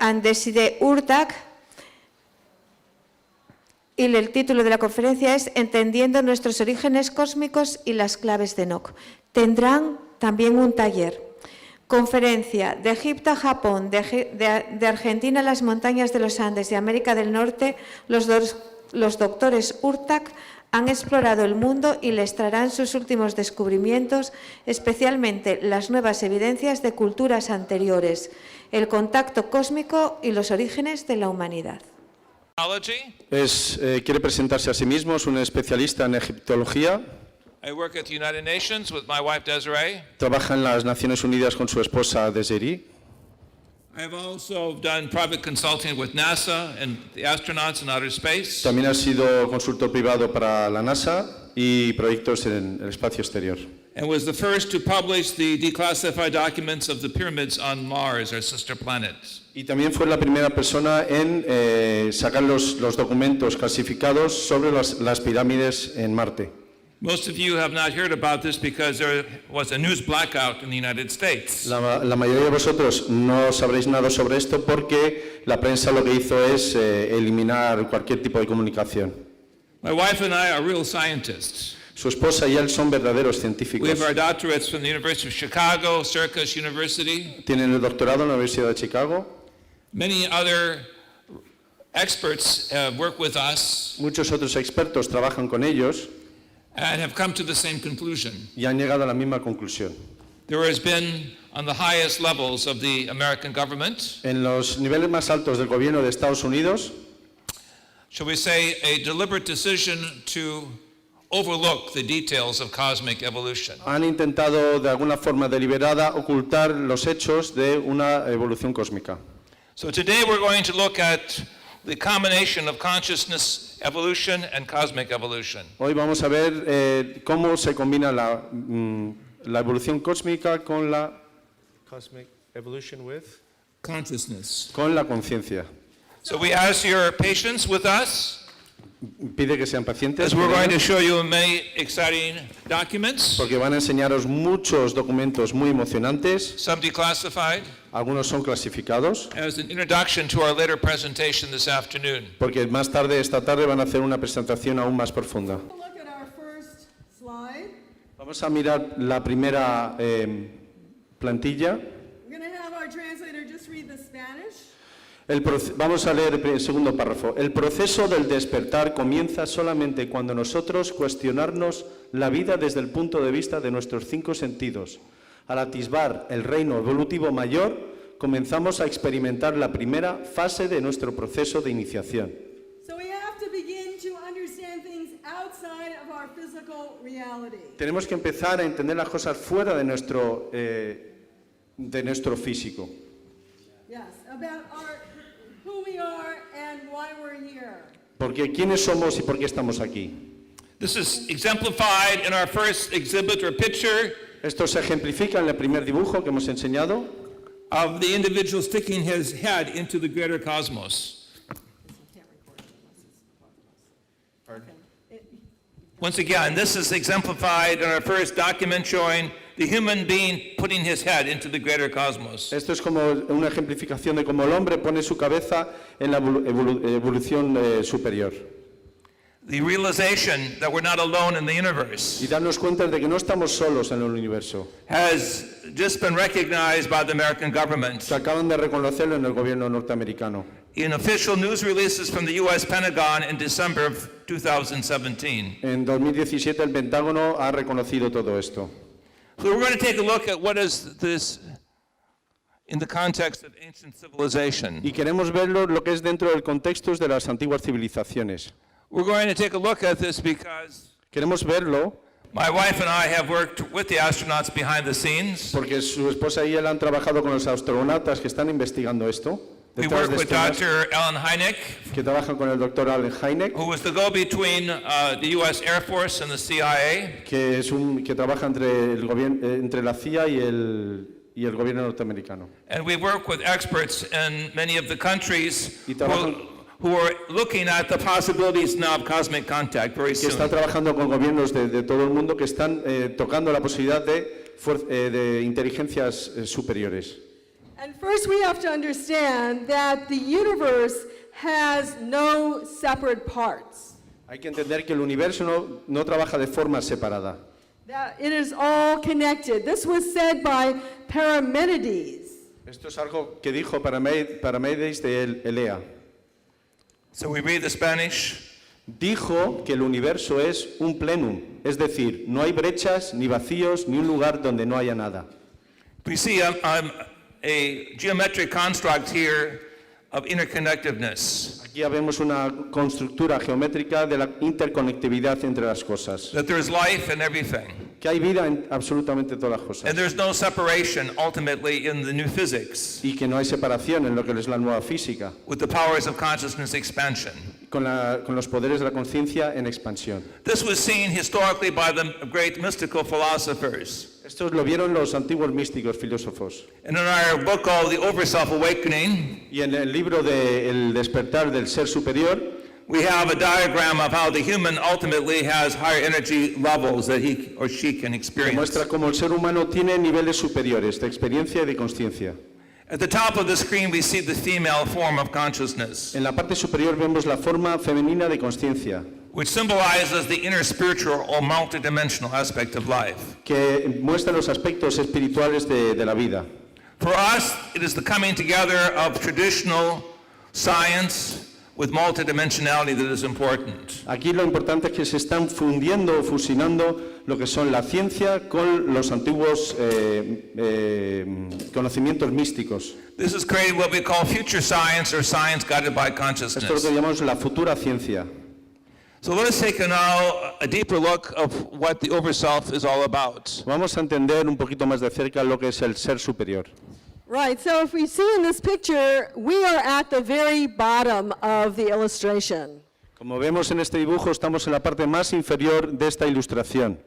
And Desiree Hurtak, y el título de la conferencia es Entendiendo Nuestros Orígenes Cósmicos y las Claves de Enoc. Tendrán también un taller. Conferencia de Egipto a Japón, de Argentina a las montañas de los Andes, de América del Norte, los doctores Hurtak han explorado el mundo y les traerán sus últimos descubrimientos, especialmente las nuevas evidencias de culturas anteriores, el contacto cósmico y los orígenes de la humanidad. Quiere presentarse a sí mismo, es un especialista en egiptología. I work at the United Nations with my wife Desiree. Trabaja en las Naciones Unidas con su esposa Desiree. I've also done private consulting with NASA and the astronauts in outer space. También ha sido consultor privado para la NASA y proyectos en el espacio exterior. And was the first to publish the declassified documents of the pyramids on Mars, our sister planet. Y también fue la primera persona en sacar los documentos clasificados sobre las pirámides en Marte. Most of you have not heard about this because there was a news blackout in the United States. La mayoría de vosotros no sabréis nada sobre esto porque la prensa lo que hizo es eliminar cualquier tipo de comunicación. My wife and I are real scientists. Su esposa y él son verdaderos científicos. We have our doctorates from the University of Chicago, Syracuse University. Tienen el doctorado en la Universidad de Chicago. Many other experts work with us. Muchos otros expertos trabajan con ellos. And have come to the same conclusion. Y han llegado a la misma conclusión. There has been, on the highest levels of the American government, en los niveles más altos del gobierno de Estados Unidos, shall we say, a deliberate decision to overlook the details of cosmic evolution. Han intentado de alguna forma deliberada ocultar los hechos de una evolución cósmica. So today we're going to look at the combination of consciousness evolution and cosmic evolution. Hoy vamos a ver cómo se combina la evolución cósmica con la cosmic evolution with consciousness. Con la conciencia. So we ask your patience with us. Pide que sean pacientes. As we're going to show you many exciting documents. Porque van a enseñaros muchos documentos muy emocionantes. Some declassified. Algunos son clasificados. As an introduction to our later presentation this afternoon. Porque más tarde, esta tarde, van a hacer una presentación aún más profunda. Vamos a mirar la primera plantilla. Vamos a leer el segundo párrafo. El proceso del despertar comienza solamente cuando nosotros cuestionarnos la vida desde el punto de vista de nuestros 5 sentidos. Al atisbar el reino evolutivo mayor, comenzamos a experimentar la primera fase de nuestro proceso de iniciación. Tenemos que empezar a entender las cosas fuera de nuestro físico. Porque quiénes somos y por qué estamos aquí. This is exemplified in our first exhibit or picture. Esto se ejemplifica en el primer dibujo que hemos enseñado. Of the individual sticking his head into the greater cosmos. Once again, this is exemplified in our first document showing the human being putting his head into the greater cosmos. Esto es como una ejemplificación de cómo el hombre pone su cabeza en la evolución superior. The realization that we're not alone in the universe. Y darnos cuenta de que no estamos solos en el universo. Has just been recognized by the American government. Se acaban de reconocerlo en el gobierno norteamericano. In official news releases from the U.S. Pentagon in December of 2017. En 2017 el Pentágono ha reconocido todo esto. So we're going to take a look at what is this in the context of ancient civilization. Y queremos verlo lo que es dentro del contexto de las antiguas civilizaciones. We're going to take a look at this because queremos verlo. My wife and I have worked with the astronauts behind the scenes. Porque su esposa y él han trabajado con los astronautas que están investigando esto. We work with Dr. Alan Hynek, que trabajan con el Dr. Alan Hynek, who was the go-between the U.S. Air Force and the CIA. Que trabaja entre el gobierno, entre la CIA y y el gobierno norteamericano. And we work with experts in many of the countries Y trabajan- who are looking at the possibilities now of cosmic contact very Que está soon. trabajando con gobiernos de todo el mundo que están tocando la posibilidad de inteligencias superiores. And first we have to understand that the universe has no separate parts. Hay que entender que el universo no trabaja de forma separada. That it is all connected. This was said by Parmenides. Esto es algo que dijo Parmenides de Elea. So we read the Spanish. Dijo que el universo es un plenum, es decir, no hay brechas, ni vacíos, ni un lugar donde no haya nada. We see a geometric construct here of interconnectedness, Aquí ya vemos una constructura geométrica de la interconectividad entre las cosas. that there's life in everything. Que hay vida en absolutamente todas las And cosas. there's no separation ultimately in the new physics Y que no hay separación en lo que es la nueva física, with the powers of consciousness expansion. con los poderes de la conciencia en expansión. This was seen historically by the great mystical philosophers. Esto lo vieron los antiguos místicos filósofos. And in our book called The Overself Awakening, Y en el libro de El despertar del ser superior, we have a diagram of how the human ultimately has higher energy levels that he or she can experience. muestra cómo el ser humano tiene niveles superiores de experiencia y de conciencia. At the top of the screen, we see the female form of consciousness, En la parte superior vemos la forma femenina de conciencia, which symbolizes the inner spiritual or multidimensional aspect of life. que muestra los aspectos espirituales de la vida. For us, it is the coming together of traditional science with multidimensionality that is important. Aquí lo importante es que se están fundiendo o fusionando lo que son la ciencia con los antiguos conocimientos místicos. This is creating what we call future science or science guided by Esto es lo consciousness. que llamamos la futura ciencia. So let us take now a deeper look of what the Overself is all about. Vamos a entender un poquito más de cerca lo que es el ser superior. Right, so if we see in this picture, we are at the very bottom of the illustration. Como vemos en este dibujo, estamos en la parte más inferior de esta ilustración.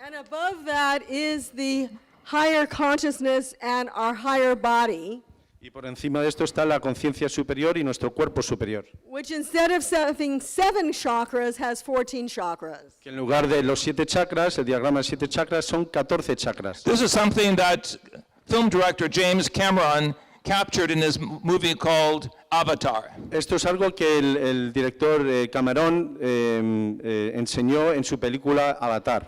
And above that is the higher consciousness and our higher body, Y por encima de esto está la conciencia superior y nuestro cuerpo superior, which instead of having 7 chakras has 14 chakras. que en lugar de los 7 chakras, el diagrama de 7 chakras, son 14 chakras. This is something that film director James Cameron captured in his movie called Avatar. Esto es algo que el director Cameron enseñó en su película Avatar,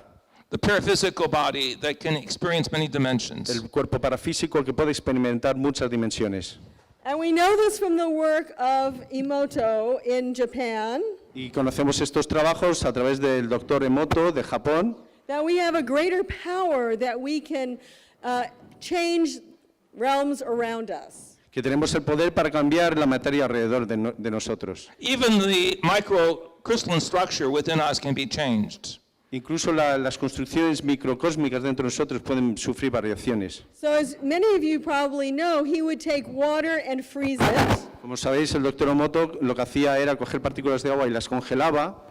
The paraphysical body that can experience many dimensions. el cuerpo parafísico que puede experimentar muchas dimensiones. And we know this from the work of Emoto in Japan, Y conocemos estos trabajos a través del doctor Emoto de Japón, that we have a greater power that we can change realms around us. que tenemos el poder para cambiar la materia alrededor de nosotros. Even the microcrystalline structure within us can be changed. Incluso las construcciones microcósmicas dentro de nosotros pueden sufrir variaciones. So as many of you probably know, he would take water and freeze it, Como sabéis, el doctor Emoto lo que hacía era coger partículas de agua y las congelaba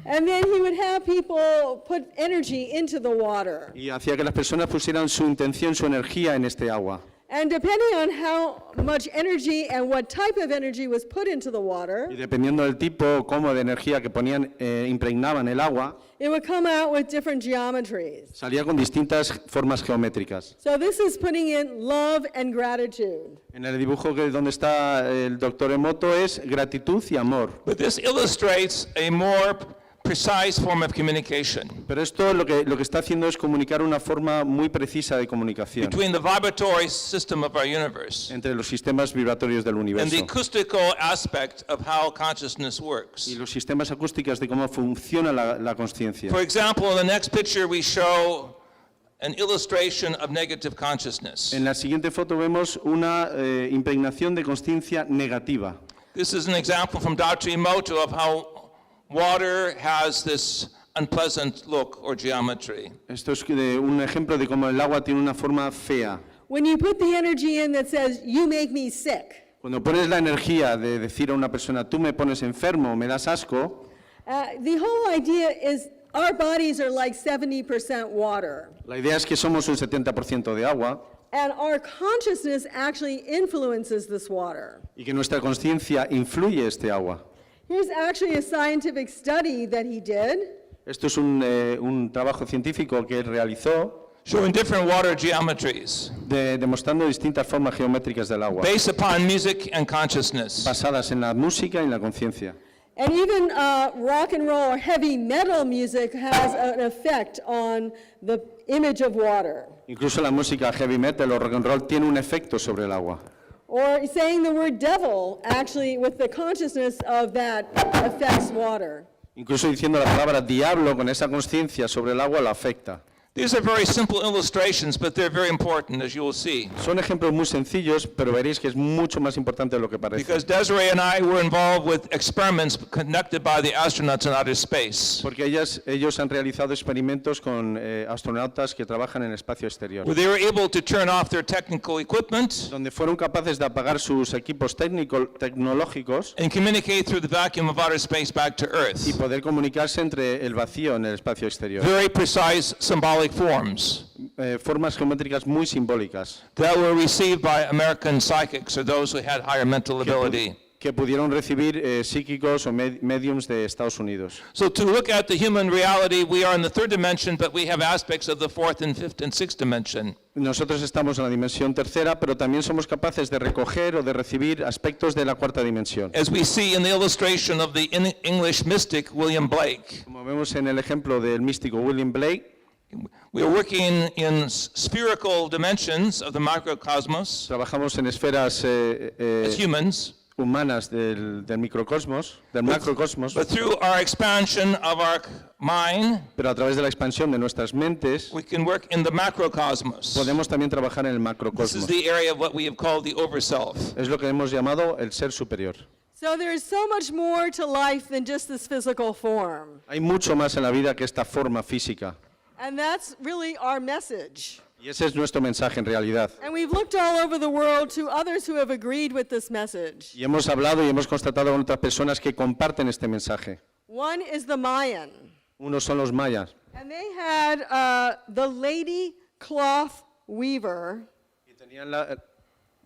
and then he would have people put energy into the water. y hacía que las personas pusieran su intención, su energía en este agua. And depending on how much energy and what type of energy was put into the water, Y dependiendo del tipo como de energía que ponían, impregnaban el agua, it would come out with different geometries. salía con distintas formas geométricas. So this is putting in love and gratitude. En el dibujo donde está el doctor Emoto es gratitud y amor. But this illustrates a more precise form of communication Pero esto lo que está haciendo es comunicar una forma muy precisa de comunicación between the vibratory system of our universe entre los sistemas vibratorios del and the universo acoustical aspect of how consciousness works. y los sistemas acústicos de cómo funciona la consciencia. For example, in the next picture we show an illustration of negative consciousness. En la siguiente foto vemos una impregnación de consciencia negativa. This is an example from Dr. Emoto of how water has this unpleasant look or geometry. Esto es un ejemplo de cómo el agua tiene una forma fea. When you put the energy in that says, you make me sick, Cuando pones la energía de decir a una persona, tú me pones enfermo, me das asco, the whole idea is our bodies are like 70% water. La idea es que somos un 70% de agua And our consciousness actually influences this water. y que nuestra conciencia influye este agua. Here's actually a scientific study that he did. Esto es un trabajo científico que él realizó showing different water geometries demostrando distintas formas geométricas del agua, based upon music and consciousness. basadas en la música y en la conciencia. And even rock and roll or heavy metal music has an effect on the image of water. Incluso la música heavy metal o rock and roll tiene un efecto sobre el agua. Or saying the word devil, actually, with the consciousness of that, affects water. Incluso diciendo la palabra diablo con esa conciencia sobre el agua la afecta. These are very simple illustrations, but they're very important, as you will see. Son ejemplos muy sencillos, pero veréis que es mucho más importante de lo que parece. Because Desiree and I were involved with experiments conducted by the astronauts in outer space, Porque ellos han realizado experimentos con astronautas que trabajan en el espacio exterior, where they were able to turn off their technical equipment donde fueron capaces de apagar sus equipos tecnológicos and communicate through the vacuum of outer space back to y Earth. poder comunicarse entre el vacío en el espacio exterior. Very precise symbolic forms Formas geométricas muy simbólicas that were received by American psychics or those who had higher mental ability. que pudieron recibir psíquicos o mediums de Estados Unidos. So to look at the human reality, we are in the third dimension, but we have aspects of the fourth and fifth and sixth dimension. Nosotros estamos en la dimensión tercera, pero también somos capaces de recoger o de recibir aspectos de la cuarta dimensión. As we see in the illustration of the English mystic William Blake, Como vemos en el ejemplo del místico William Blake, we are working in spherical dimensions of the microcosmos trabajamos en esferas as humans, humanas del microcosmos, del macrocosmos, but through our expansion of our mind, pero a través de la expansión de nuestras mentes we can work in the macrocosmos. podemos también trabajar en el This is macrocosmos. the area of what we have called the overself. Es lo que hemos llamado el ser superior. So there's so much more to life than just this physical form. Hay mucho más en la vida que esta forma física. And that's really our message. Y ese es nuestro mensaje en realidad. And we've looked all over the world to others who have agreed with this message. Y hemos hablado y hemos constatado con otras personas que comparten este mensaje. One is the Mayan. Unos son los mayas. And they had the lady cloth weaver. Y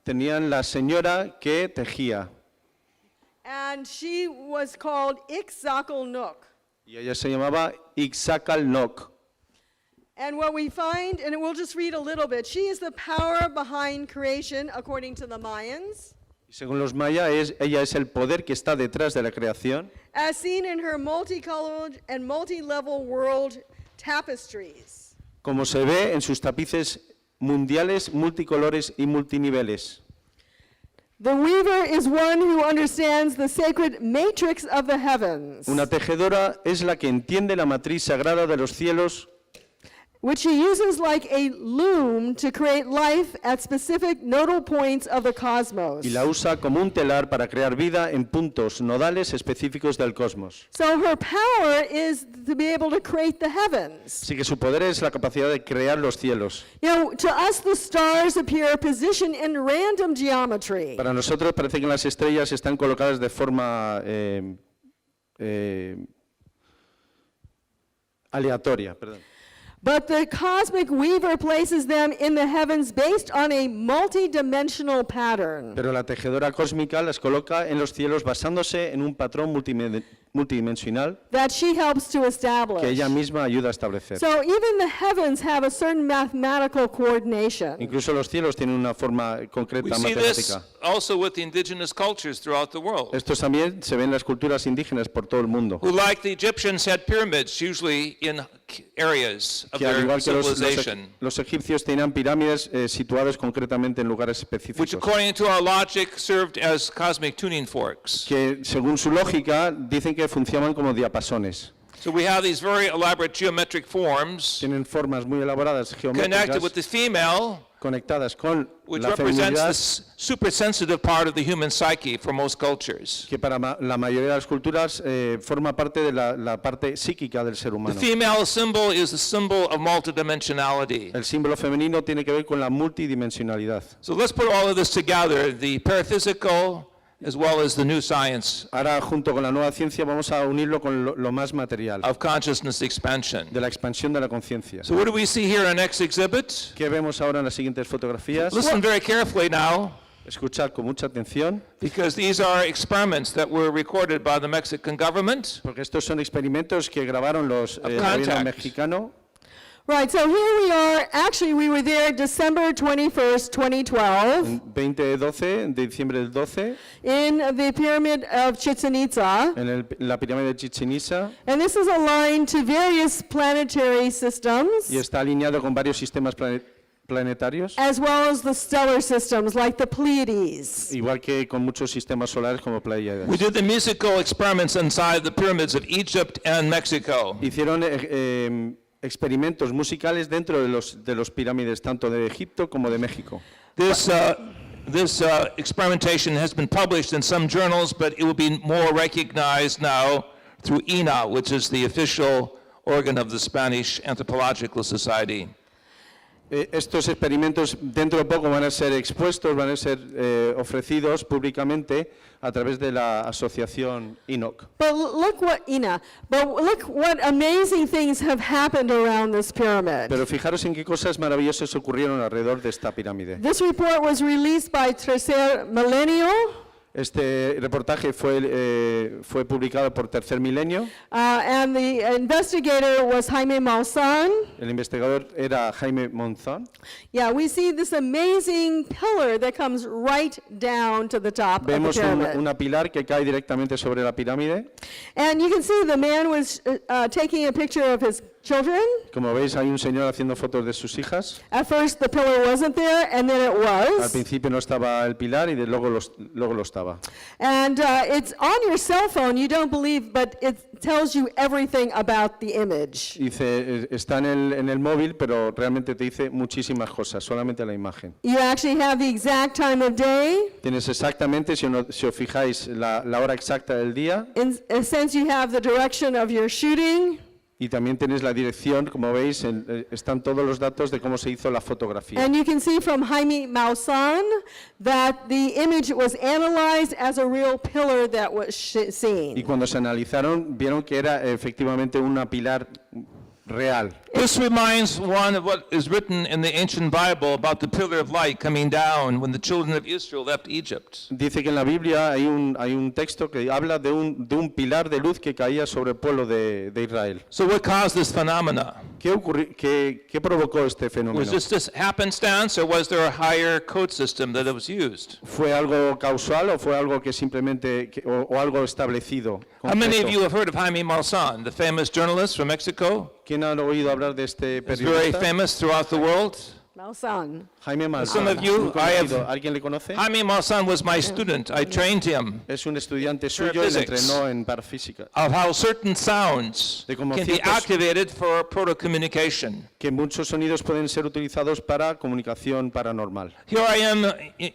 tenían la señora que tejía. And she was called Ixacalnoc. Y ella se llamaba Ixacalnoc. And what we find, and we'll just read a little bit, she is the power behind creation according to the Mayans, Y según los mayas, ella es el poder que está detrás de la creación, as seen in her multicolored and multi-level world tapestries. como se ve en sus tapices mundiales, multicolores y multiniveles. The weaver is one who understands the sacred matrix of the heavens, Una tejedora es la que entiende la matriz sagrada de los cielos, which she uses like a loom to create life at specific nodal points of the cosmos. y la usa como un telar para crear vida en puntos nodales específicos del cosmos. So her power is to be able to create the heavens. Así que su poder es la capacidad de crear los cielos. You know, to us the stars appear positioned in random geometry. Para nosotros parece que las estrellas están colocadas de forma aleatoria. Perdón. But the cosmic weaver places them in the heavens based on a multidimensional pattern. Pero la tejedora cósmica las coloca en los cielos basándose en un patrón multidimensional That she helps to establish. que ella misma ayuda a establecer. So even the heavens have a certain mathematical coordination. Incluso los cielos tienen una forma We concreta see this matemática. also with the indigenous cultures throughout the world, Esto también se ve en las culturas indígenas por todo el mundo. who, like the Egyptians, had pyramids usually in areas of Que al their igual que civilization, los egipcios tenían pirámides situadas concretamente en lugares which específicos, according to our logic served as cosmic tuning forks. que según su lógica dicen que funcionan como diapasones. So we have these very elaborate geometric forms Tienen formas muy elaboradas connected with geométricas the female, conectadas con which la represents feminidad, the supersensitive part of the human psyche for most cultures. que para la mayoría de las culturas forma parte de la parte psíquica del ser The humano. female symbol is the symbol of multidimensionality. El símbolo femenino tiene que ver con la multidimensionalidad. So let's put all of this together, the paraphysical, as well as the new science Ahora, junto con la nueva ciencia, vamos a unirlo con lo más material, of consciousness expansion. de la expansión de la conciencia. So what do we see here in our next exhibit? ¿Qué vemos ahora en las siguientes fotografías? Listen very carefully now, Escuchar con mucha atención, because these are experiments that were recorded by the Mexican government. porque estos son experimentos que grabaron el gobierno contact. mexicano. Right, so here we are. Actually, we were there December 21st, 2012, En 2012, de diciembre del 12, in the pyramid of Chichen Itza. en la pirámide de Chichen Itza, And this is aligned to various planetary systems, y está alineado con varios sistemas planetarios, as well as the stellar systems like the Pleiades. igual que con muchos sistemas solares como We Pleiades. did the musical experiments inside the pyramids of Egypt and Mexico. Hicieron experimentos musicales dentro de los pirámides, tanto de Egipto como de México. This experimentation has been published in some journals, but it will be more recognized now through INA, which is the official organ of the Spanish Anthropological Society. Estos experimentos dentro de poco van a ser expuestos, van a ser ofrecidos públicamente a través de la asociación ENOC. But look what amazing things have happened around this pyramid. Pero fijaros en qué cosas maravillosas ocurrieron alrededor de esta pirámide. This report was released by Tercer Milenio, Este reportaje fue publicado por Tercer Milenio. and the investigator was Jaime Maussan. El investigador era Jaime Monzón. Yeah, we see this amazing pillar that comes right down to the top of the Vemos pyramid. una pilar que cae directamente sobre la pirámide. And you can see the man was taking a picture of his children. Como veis, hay un señor haciendo fotos de sus hijas. At first the pillar wasn't there, and then it Al was. principio no estaba el pilar y luego lo estaba. And it's on your cell phone, you don't believe, but it tells you everything about the image. Dice, está en el móvil, pero realmente te dice muchísimas cosas, solamente la imagen. You actually have the exact time of day. Tienes exactamente, si os fijáis, la hora exacta del día, In a sense, you have the direction of your shooting. y también tienes la dirección, como veis, están todos los datos de cómo se hizo la fotografía. And you can see from Jaime Maussan that the image was analyzed as a real pillar that was Y seen. cuando se analizaron, vieron que era efectivamente una pilar real. This reminds one of what is written in the ancient Bible about the pillar of light coming down when the children of Israel left Egypt. Dice que en la Biblia hay un texto que habla de un pilar de luz que caía sobre el pueblo de Israel. So what caused this phenomena? ¿Qué provocó este Was fenómeno? this happenstance, or was there a higher code system that was used? ¿Fue algo causal o fue algo que simplemente, o algo establecido? How many of concreto? you have heard of Jaime Maussan, the famous journalist from Mexico? ¿Quién ha oído hablar de este He's very periodista? famous throughout the world. Maussan. Jaime Maussan. Some of you, Muy conocido. ¿Alguien le conoce? Jaime Maussan was my student. I trained him Es un estudiante suyo y le Physics. entrenó en parafísica. of how certain sounds De cómo can be ciertos- activated for proto-communication. Que muchos sonidos pueden ser utilizados para comunicación paranormal. Here I am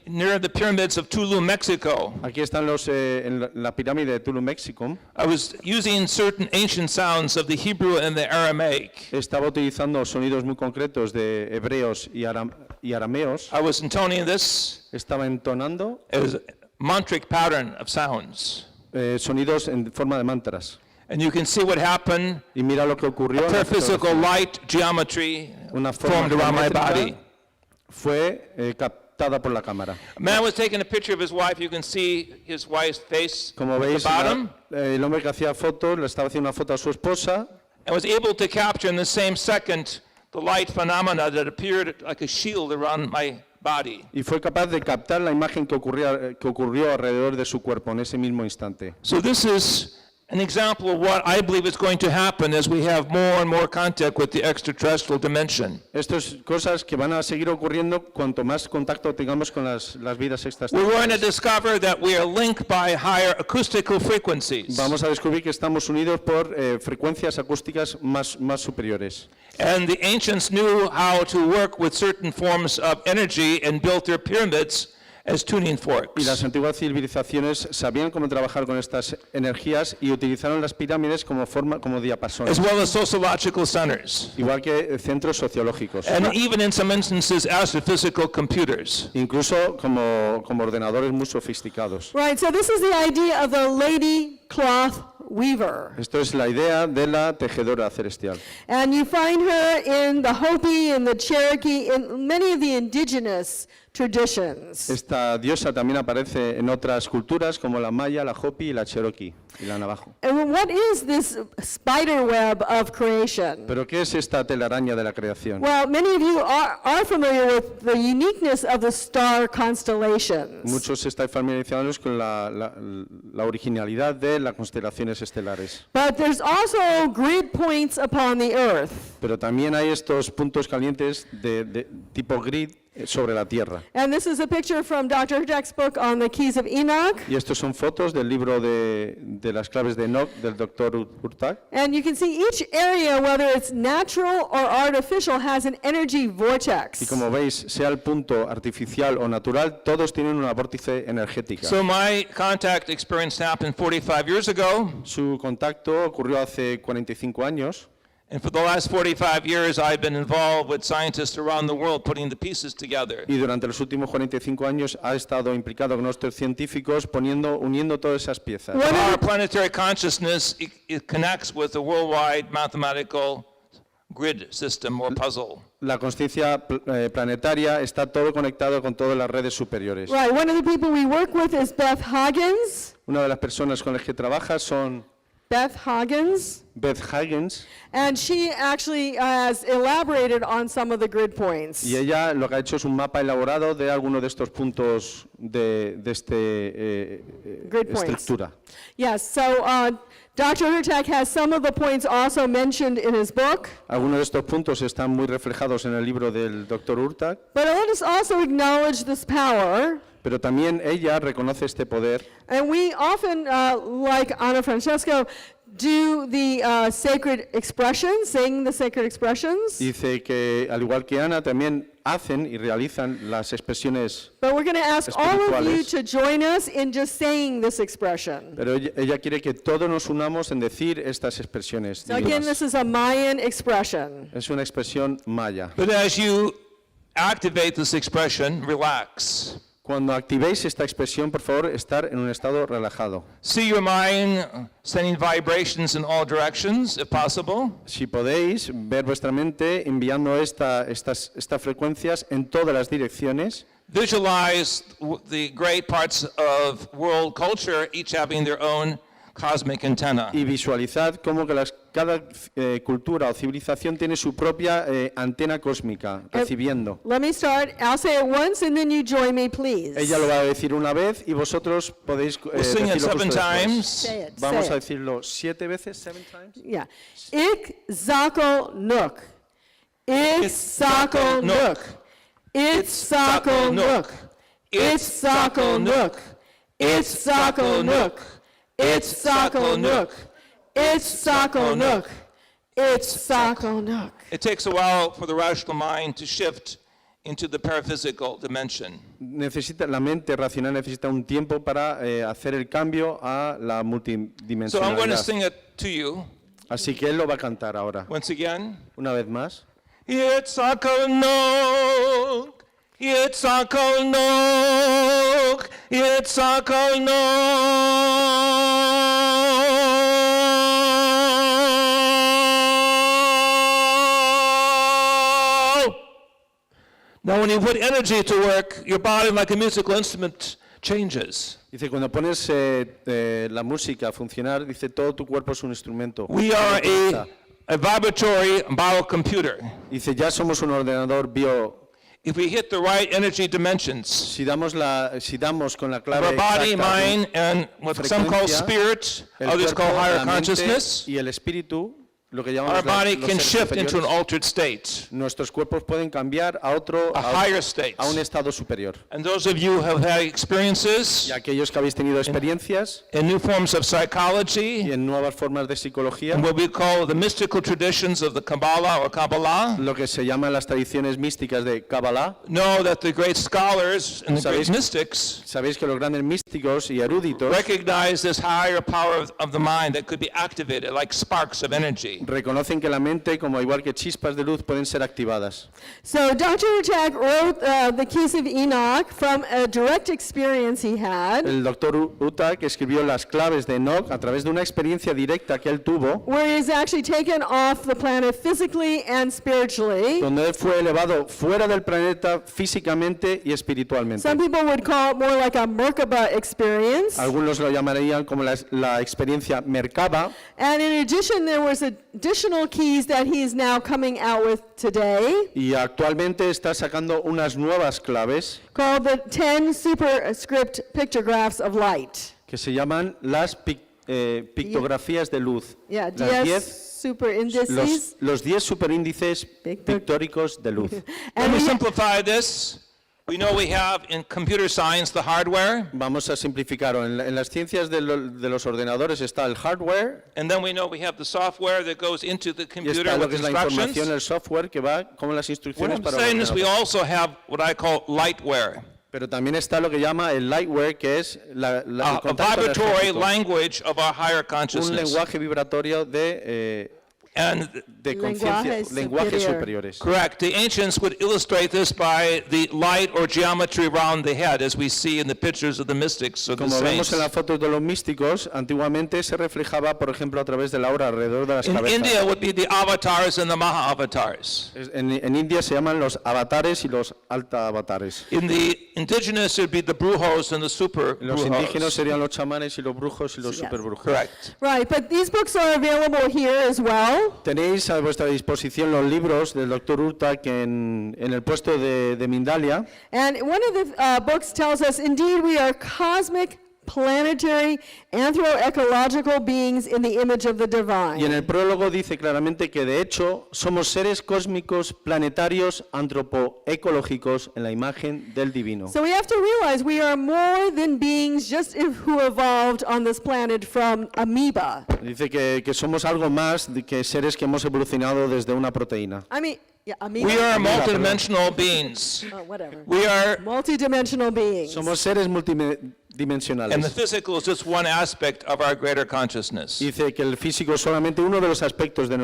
near the pyramids of Tulum, Mexico. Aquí están en la pirámide de Tulum, México. I was using certain ancient sounds of the Hebrew and the Aramaic. Estaba utilizando sonidos muy concretos de hebreos y arameos. I was intoning this Estaba entonando as a mantric pattern of sounds. sonidos en forma de mantras. And you can see what happened. Y mira lo que ocurrió. en la Physical fotografía. light geometry Una forma formed around my geométrica body. fue captada por la cámara. A man was taking a picture of his wife. You can see his wife's face Como at the veis, bottom, el hombre que hacía fotos le estaba haciendo una foto a su esposa and was able to capture in the same second the light phenomena that appeared like a shield around my body. y fue capaz de captar la imagen que ocurrió alrededor de su cuerpo en ese mismo instante. So this is an example of what I believe is going to happen as we have more and more contact with the extraterrestrial dimension. Estas cosas que van a seguir ocurriendo cuanto más contacto tengamos con las vidas We're going to extraterrestres. discover that we are linked by higher acoustical frequencies. Vamos a descubrir que estamos unidos por frecuencias acústicas más superiores. And the ancients knew how to work with certain forms of energy and built their pyramids as tuning Y las forks. antiguas civilizaciones sabían cómo trabajar con estas energías y utilizaron las pirámides como As diapasones, well as sociological centers, igual que centros sociológicos, and even in some instances, astrophysical computers. incluso como ordenadores muy sofisticados. Right, so this is the idea of the lady cloth weaver. Esto es la idea de la tejedora celestial. And you find her in the Hopi and the Cherokee, in many of the indigenous traditions. Esta diosa también aparece en otras culturas como la Maya, la Hopi y la Cherokee y la Navajo. And what is this spider web of creation? ¿Pero qué es esta telaraña de la creación? Well, many of you are familiar with the uniqueness of the star constellations. Muchos estáis familiarizados con la originalidad de las constelaciones estelares. But there's also grid points upon the earth. Pero también hay estos puntos calientes de tipo grid sobre la Tierra. And this is a picture from Dr. Hurtak's book on the Keys of Enoch. Y estos son fotos del libro de las claves de Enoc del Dr. Hurtak. And you can see each area, whether it's natural or artificial, has an energy vortex. Y como veis, sea el punto artificial o natural, todos tienen una vórtice energética. So my contact experience happened 45 years ago, Su contacto ocurrió hace 45 años. and for the last 45 years, I've been involved with scientists around the world putting the pieces together. Y durante los últimos 45 años ha estado implicado con nuestros científicos uniendo todas esas piezas. Our planetary consciousness, it connects with the worldwide mathematical grid system or puzzle. La consciencia planetaria está todo conectado con todas las redes superiores. Right, one of the people we work with is Beth Haggins. Una de las personas con las que trabaja son Beth Haggins. Beth Haggins, And she actually has elaborated on some of the grid points. y ella lo que ha hecho es un mapa elaborado de algunos de estos puntos de Grid points. estructura. Yes, so Dr. Hurtak has some of the points also mentioned in his book. Algunos de estos puntos están muy reflejados en el libro del Dr. Hurtak, But let us also acknowledge this power. pero también ella reconoce este poder. And we often, like Ana Francesco, do the sacred expressions, sing the sacred expressions. Dice que, al igual que Ana, también hacen y realizan las expresiones, But we're going to ask all of you espirituales. to join us in just saying this expression. pero ella quiere que todos nos unamos en decir estas expresiones. So again, divinas. this is a Mayan expression. Es una expresión maya. But as you activate this expression, relax. Cuando activéis esta expresión, por favor, estar en un estado relajado. See your mind sending vibrations in all directions, if possible. Si podéis, ver vuestra mente enviando estas frecuencias en todas las direcciones. Visualize the great parts of world culture, each having their own cosmic antenna. Y visualizad cómo que cada cultura o civilización tiene su propia antena cósmica, recibiendo. Let me start. I'll say it once and then you join me, please. Ella lo va a decir una vez y vosotros podéis We'll sing it decirlo 7 justo después. times. Say it. Vamos say a it. decirlo 7 veces, 7 times. Yeah. Ik zako nook. Ik zako nook. Ik zako nook. Ik zako nook. Ik zako nook. Ik zako nook. Ik zako nook. Ik zako nook. It takes a while for the rational mind to shift into the paraphysical dimension. La mente racional necesita un tiempo para hacer el cambio a la So I'm going to multidimensionalidad. sing it to you Así que él lo va a cantar ahora. once again. Una vez más. Yitzhakal Yitzhakal Yitzhakal Now when you put energy to work, your body like a musical instrument changes. Dice, cuando pones la música a funcionar, dice, todo tu cuerpo es un instrumento. We are a vibratory biocomputer. Dice, ya somos un ordenador bio. If we hit the right energy dimensions, Si damos con la of clave our body, exacta, mind, and what some call frecuencia, spirit, el others call cuerpo, higher la mente consciousness, y el espíritu, lo que our llamamos body los can seres shift into an superiores, altered state, nuestros cuerpos pueden cambiar a otro, a higher state. a un estado superior. And those of you who have had experiences Y aquellos que habéis tenido experiencias in new forms of y psychology, en nuevas formas de psicología, and what we call the mystical traditions of the Kabbalah or Kabbalah, lo que se llaman las tradiciones místicas de Kabbalah, know that the great scholars and the great ¿Sabéis? mystics sabéis que los grandes místicos y eruditos recognize this higher power of the mind that could be activated like sparks of energy. reconocen que la mente, como igual que chispas de luz, pueden ser activadas. So Dr. Hurtak wrote the Keys of Enoch from a direct experience he had, El doctor Hurtak escribió las claves de Enoc a través de una experiencia directa que él tuvo, where he was actually taken off the planet physically and spiritually. donde él fue elevado fuera del planeta físicamente y espiritualmente. Some people would call it more like a Merkaba experience. Algunos lo llamarían como la experiencia Merkaba, And in addition, there was additional keys that he is now coming out with today, y actualmente está sacando unas nuevas claves called the 10 superscript pictographs of light. que se llaman las pictografías de luz. Yeah, Las 10 10 super indices. los 10 superíndices pictóricos de luz. Let And me we- simplify this. We know we have in computer science the hardware, Vamos a simplificarlo. En las ciencias de los ordenadores está el hardware and then we know we have the software that goes into the y computer está lo with que es la información, instructions. el software que va como las What instrucciones I'm para el saying is we ordenador. also have what I call lightware, Pero también está lo que llama el lightware, que es el a contacto vibratory energético, language of our higher un consciousness. lenguaje vibratorio And de conciencia, Lenguaje lenguajes superior. superiores. correct, the ancients would illustrate this by the light or geometry around the head, as we see in the pictures of the mystics or the Como vemos saints. en las fotos de los místicos, antiguamente se reflejaba, por ejemplo, a través de la aura alrededor de las In cabezas. India would be the avatars and the maha avatars. En India se llaman los avatares y los alta avatares. In the indigenous, it would be the brujos and the super Los indígenas brujos. serían los chamanes y los brujos y los Yes. superbrujos. Correct. Right, but these books are available here as well. Tenéis a vuestra disposición los libros del Dr. Hurtak en el puesto de Mindalia. And one of the books tells us, indeed, we are cosmic, planetary, anthro-ecological beings in the image of the divine. Y en el prólogo dice claramente que de hecho somos seres cósmicos, planetarios, antropoecológicos en la imagen del divino. So we have to realize we are more than beings just who evolved on this planet from amoeba. Dice que somos algo más que seres que hemos evolucionado desde una proteína. I mean, yeah, amoeba. We are Mira, multidimensional beings. Oh, whatever. We are, Multidimensional beings. Somos seres and the multidimensionales. physical is just one aspect of our greater consciousness. Dice que el físico es solamente uno de los aspectos de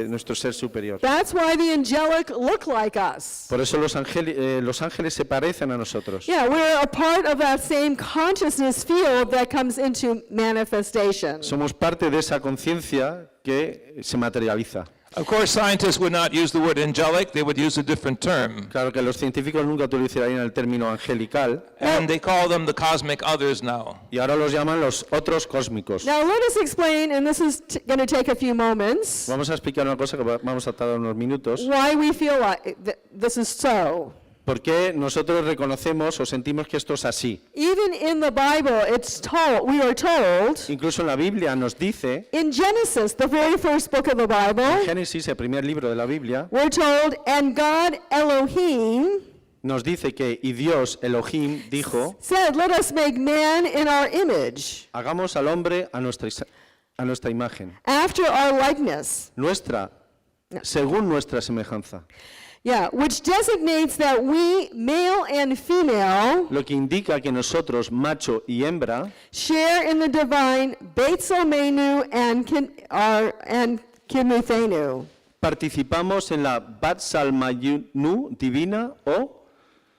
nuestro ser superior. That's why the angelic look like us. Por eso los ángeles se parecen a nosotros. Yeah, we're a part of that same consciousness field that comes into manifestation. Somos parte de esa conciencia que se materializa. Of course, scientists would not use the word angelic, they would use a different term. Claro que los científicos nunca utilizarían el término angelical And they call them the cosmic others now. y ahora los llaman los otros cósmicos. Now let us explain, and this is going to take a few moments, Vamos a explicar una cosa que vamos a tardar unos minutos. why we feel like this is so. ¿Por qué nosotros reconocemos o sentimos que esto es así? Even in the Bible, we are told, Incluso en la Biblia nos dice, in Genesis, the very first book of the en Bible, Génesis, el primer libro de la Biblia, we're told, and God Elohim nos dice que, y Dios, Elohim, dijo, said, let us make man in our image, hagamos al hombre a nuestra imagen, after our likeness. según nuestra semejanza. Yeah, which designates that we, male and female, Lo que indica que nosotros, macho y hembra, share in the divine Beitzelmenu and Kimuthenu. participamos en la Batsalmayunu divina o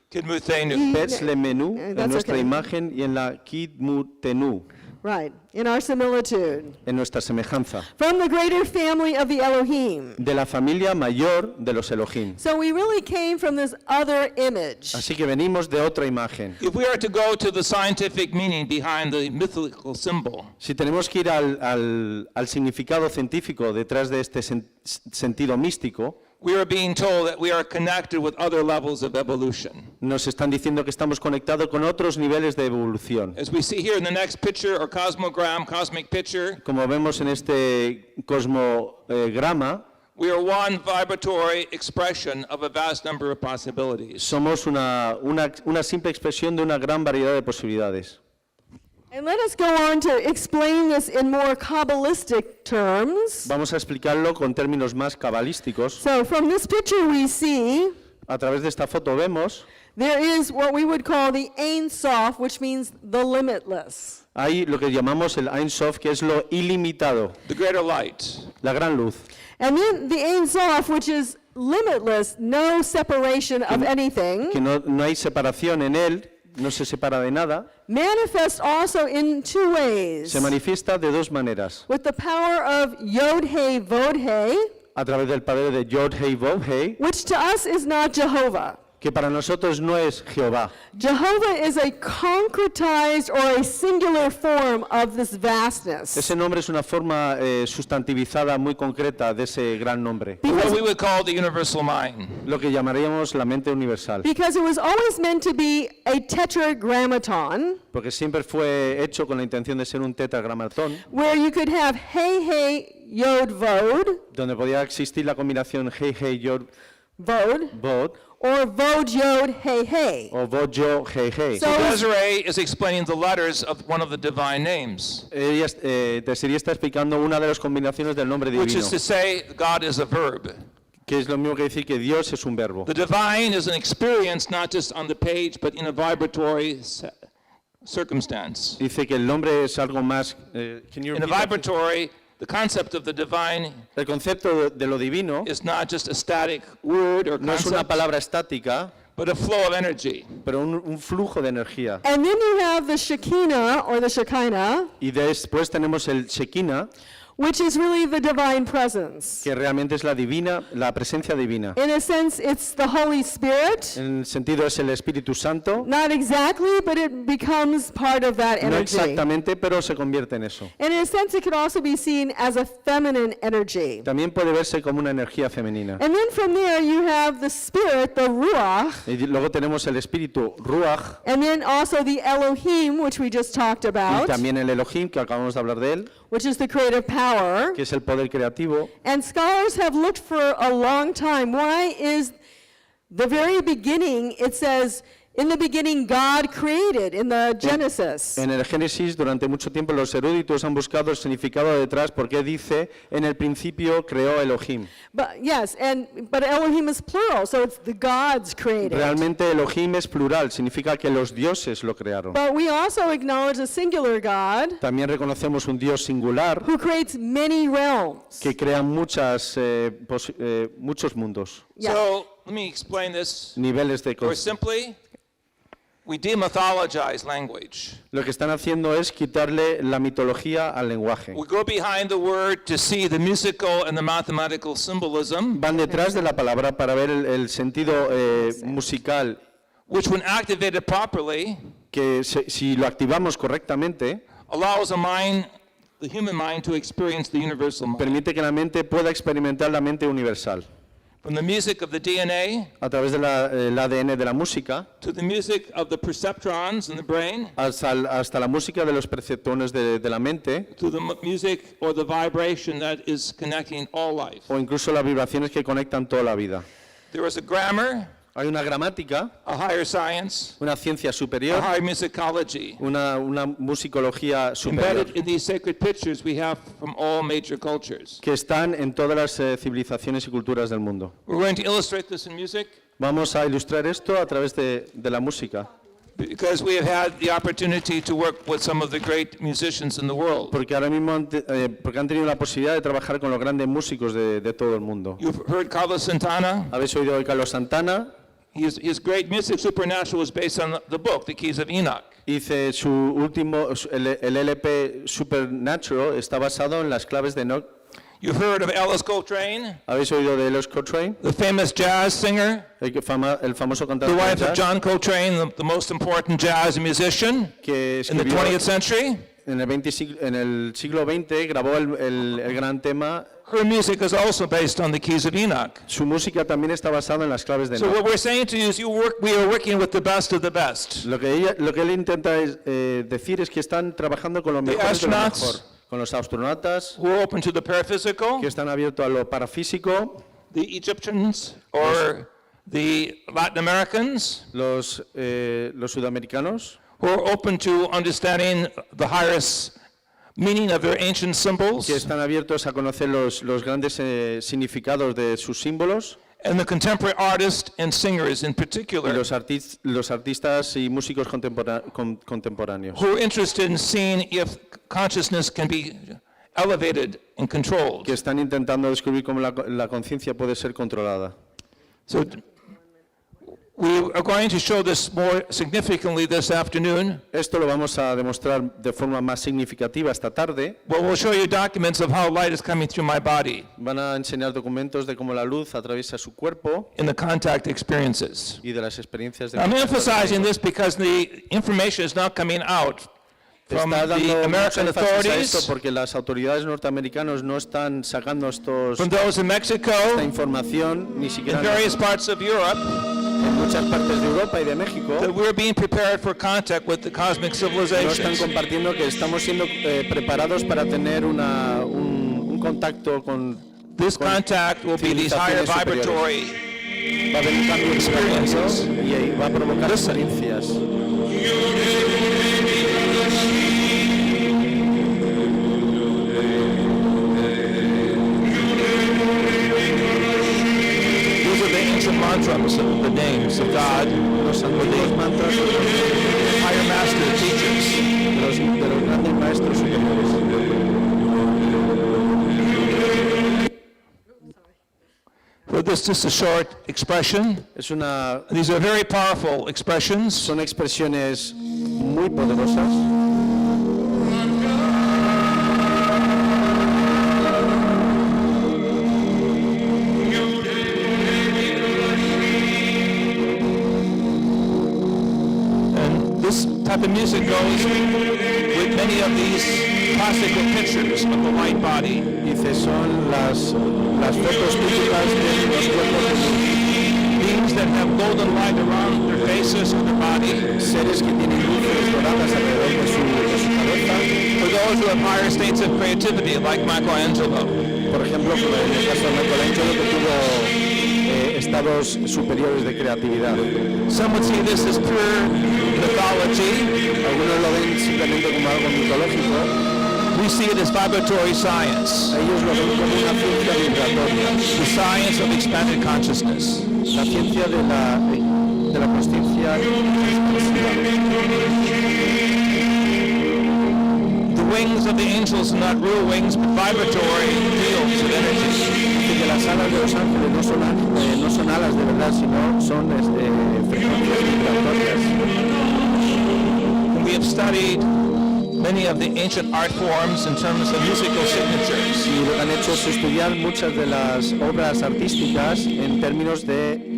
Kidmuthenu. Betzlemenu, en That's nuestra okay. imagen, y en la Kidmutenu, Right, in our similitude. en nuestra semejanza, From the greater family of the Elohim. de la familia mayor de los Elohim. So we really came from this other image. Así que venimos de otra imagen. If we are to go to the scientific meaning behind the mythical symbol, Si tenemos que ir al significado científico detrás de este sentido místico, we are being told that we are connected with other levels of evolution. Nos están diciendo que estamos conectados con otros niveles de evolución. As we see here in the next picture, or cosmogram, cosmic picture, Como vemos en este cosmograma, we are one vibratory expression of a vast number of possibilities. somos una simple expresión de una gran variedad de posibilidades. And let us go on to explain this in more Kabbalistic terms. Vamos a explicarlo con términos más cabalísticos. So from this picture we see A través de esta foto vemos, there is what we would call the Ein Sof, which means the limitless. hay lo que llamamos el Ein Sof, que es lo ilimitado, The greater light. la gran luz. And then the Ein Sof, which is limitless, no separation of anything, Que no hay separación en él, no se separa de nada, manifests also in two ways. se manifiesta de dos maneras. With the power of Yod-He Vod-He, A través del poder de Yod-Hei Vod-Hei, which to us is not Jehovah. que para nosotros no es Jehová. Jehovah is a concretized or a singular form of this vastness. Ese nombre es una forma sustantivizada muy concreta de ese gran nombre, What we would call the universal mind. lo que llamaríamos la mente universal, Because it was always meant to be a tetragrammaton, porque siempre fue hecho con la intención de ser un tetragramatón, where you could have He Yod Vod, donde podía existir la combinación Hei Hei Yod Vod, Vod or Vod Yod He. o Vod Yo Hei Hei. So- Desiree is explaining the letters of one of the divine names, Ella, Desiree está explicando una de las combinaciones del nombre which divino, is to say God is a verb. que es lo mismo que decir que Dios es un verbo. The divine is an experience not just on the page, but in a vibratory circumstance. Dice que el nombre es algo más. Can you In a repeat that? vibratory, the concept of the divine El concepto de lo divino is not just a static word or no es una concept, palabra estática, but a flow of energy. pero un flujo de energía. And then you have the Shekinah or the Shekinah, Y después tenemos el Shekinah, which is really the divine presence. que realmente es la presencia divina. In a sense, it's the Holy Spirit. En el sentido es el Espíritu Santo, Not exactly, but it becomes part of that no energy. exactamente, pero se convierte en eso. And in a sense, it could also be seen as a feminine energy. También puede verse como una energía femenina. And then from there, you have the spirit, the Ruach, Y luego tenemos el Espíritu Ruach and then also the Elohim, which we just talked y about, también el Elohim, que acabamos de hablar de él, which is the creative power. que es el poder creativo. And scholars have looked for a long time. Why is the very beginning, it says, in the beginning God created, in the Genesis. En el Génesis, durante mucho tiempo, los eruditos han buscado el significado detrás, porque dice, en el principio creó Elohim. But yes, but Elohim is plural, so it's the gods created. Realmente Elohim es plural, significa que los dioses lo crearon. But we also acknowledge a singular God También reconocemos un Dios singular who creates many realms. que crea muchos mundos, Yeah. So let me explain this niveles de more cosas. simply. We demythologize language. Lo que están haciendo es quitarle la mitología al lenguaje. We go behind the word to see the musical and the mathematical symbolism, Van detrás de la palabra para ver el sentido musical, which when activated properly, que si lo activamos correctamente, allows the human mind to experience the universal mind. permite que la mente pueda experimentar la mente universal. From the music of the DNA A través del ADN de la música, to the music of the perceptrons in the brain, hasta la música de los perceptrones de la mente, to the music or the vibration that is connecting all life. o incluso las vibraciones que conectan toda la vida. There is a grammar, Hay una gramática, a higher science, una ciencia a superior, higher musicology, una musicología superior, embedded in these sacred pictures we have from all major cultures. que están en todas las civilizaciones y culturas del mundo. We're going to illustrate this in music Vamos a ilustrar esto a través de la música, because we have had the opportunity to work with some of the great musicians in the world. porque ahora mismo porque han tenido la posibilidad de trabajar con los grandes músicos de todo el mundo. You've heard Carlos Santana. ¿Habéis oído de Carlos Santana? His great music, Supernatural, was based on the book, The Keys of Enoch. Dice su último, el LP Supernatural está basado en las claves de Enoch. You've heard of Alice Coltrane, ¿Habéis oído de Alice Coltrane? the famous jazz singer, El famoso the cantante wife de of jazz, John Coltrane, the most important jazz musician que in the escribió 20th century. en el siglo XX, grabó el gran tema her music is also based on the keys of Enoch. Su música también está basada en las claves de So Enoch. what we're saying to you is we are working with the best of the best. Lo que él intenta decir es que están trabajando con lo mejor de lo astronauts, mejor. Con los astronautas, Who are open to the paraphysical, que están abiertos a lo parafísico, the Egyptians or the Latin Americans, los sudamericanos, who are open to understanding the highest meaning of their ancient symbols, que están abiertos a conocer los grandes significados de sus símbolos, and the contemporary artists and singers in y particular, los artistas y músicos contemporáneos, who are interested in seeing if consciousness can be elevated and controlled. que están intentando descubrir cómo la conciencia puede ser controlada. So we are going to show this more significantly this afternoon. Esto lo vamos a demostrar de forma más significativa esta tarde. But we'll show you documents of how light is coming through my body Van a enseñar documentos de cómo la luz atraviesa su cuerpo in the contact experiences. y de las experiencias de I'm contacto. emphasizing this because the information is now coming out from Está dando the mucho American énfasis a esto authorities, porque las autoridades norteamericanas no están sacando from those in Mexico, esta información ni in siquiera various parts of Europe, en muchas partes de Europa y de México. that we're being prepared for contact with the cosmic No están civilizations. compartiendo que estamos siendo preparados para tener un contacto con This con contact will be these higher civilizaciones superiores. vibratory. Va a haber un cambio de Experiences. vibración y va a provocar Listen. experiencias. These are the ancient mantras of the names of God, Los antiguos mantras higher master teachers. de los grandes maestros superiores. So this is just a short expression. These are very powerful expressions. Son expresiones muy poderosas. And this type of music goes with many of these classical pictures of the light body. Dice, son las fotos típicas de los cuerpos de luz. Beings that have golden light around their faces or their body. Seres que tienen luces doradas alrededor de su cabeza. For those who have higher states of creativity, like Michelangelo. Por ejemplo, como en el caso de Michelangelo, que tuvo estados superiores de creatividad. Some would see this as pure mythology. Algunos lo ven simplemente como algo mitológico. We see it as vibratory science, Ellos lo ven como una ciencia vibratoria, the science of expanded consciousness. la ciencia de la consciencia expansiva. The wings of the angels are not real wings, but vibratory fields of energy. Dice que las alas de los ángeles no son alas de verdad, sino son frecuencias vibratorias. We have studied many of the ancient art forms in terms of musical signatures. Y lo que han hecho es estudiar muchas de las obras artísticas en términos de...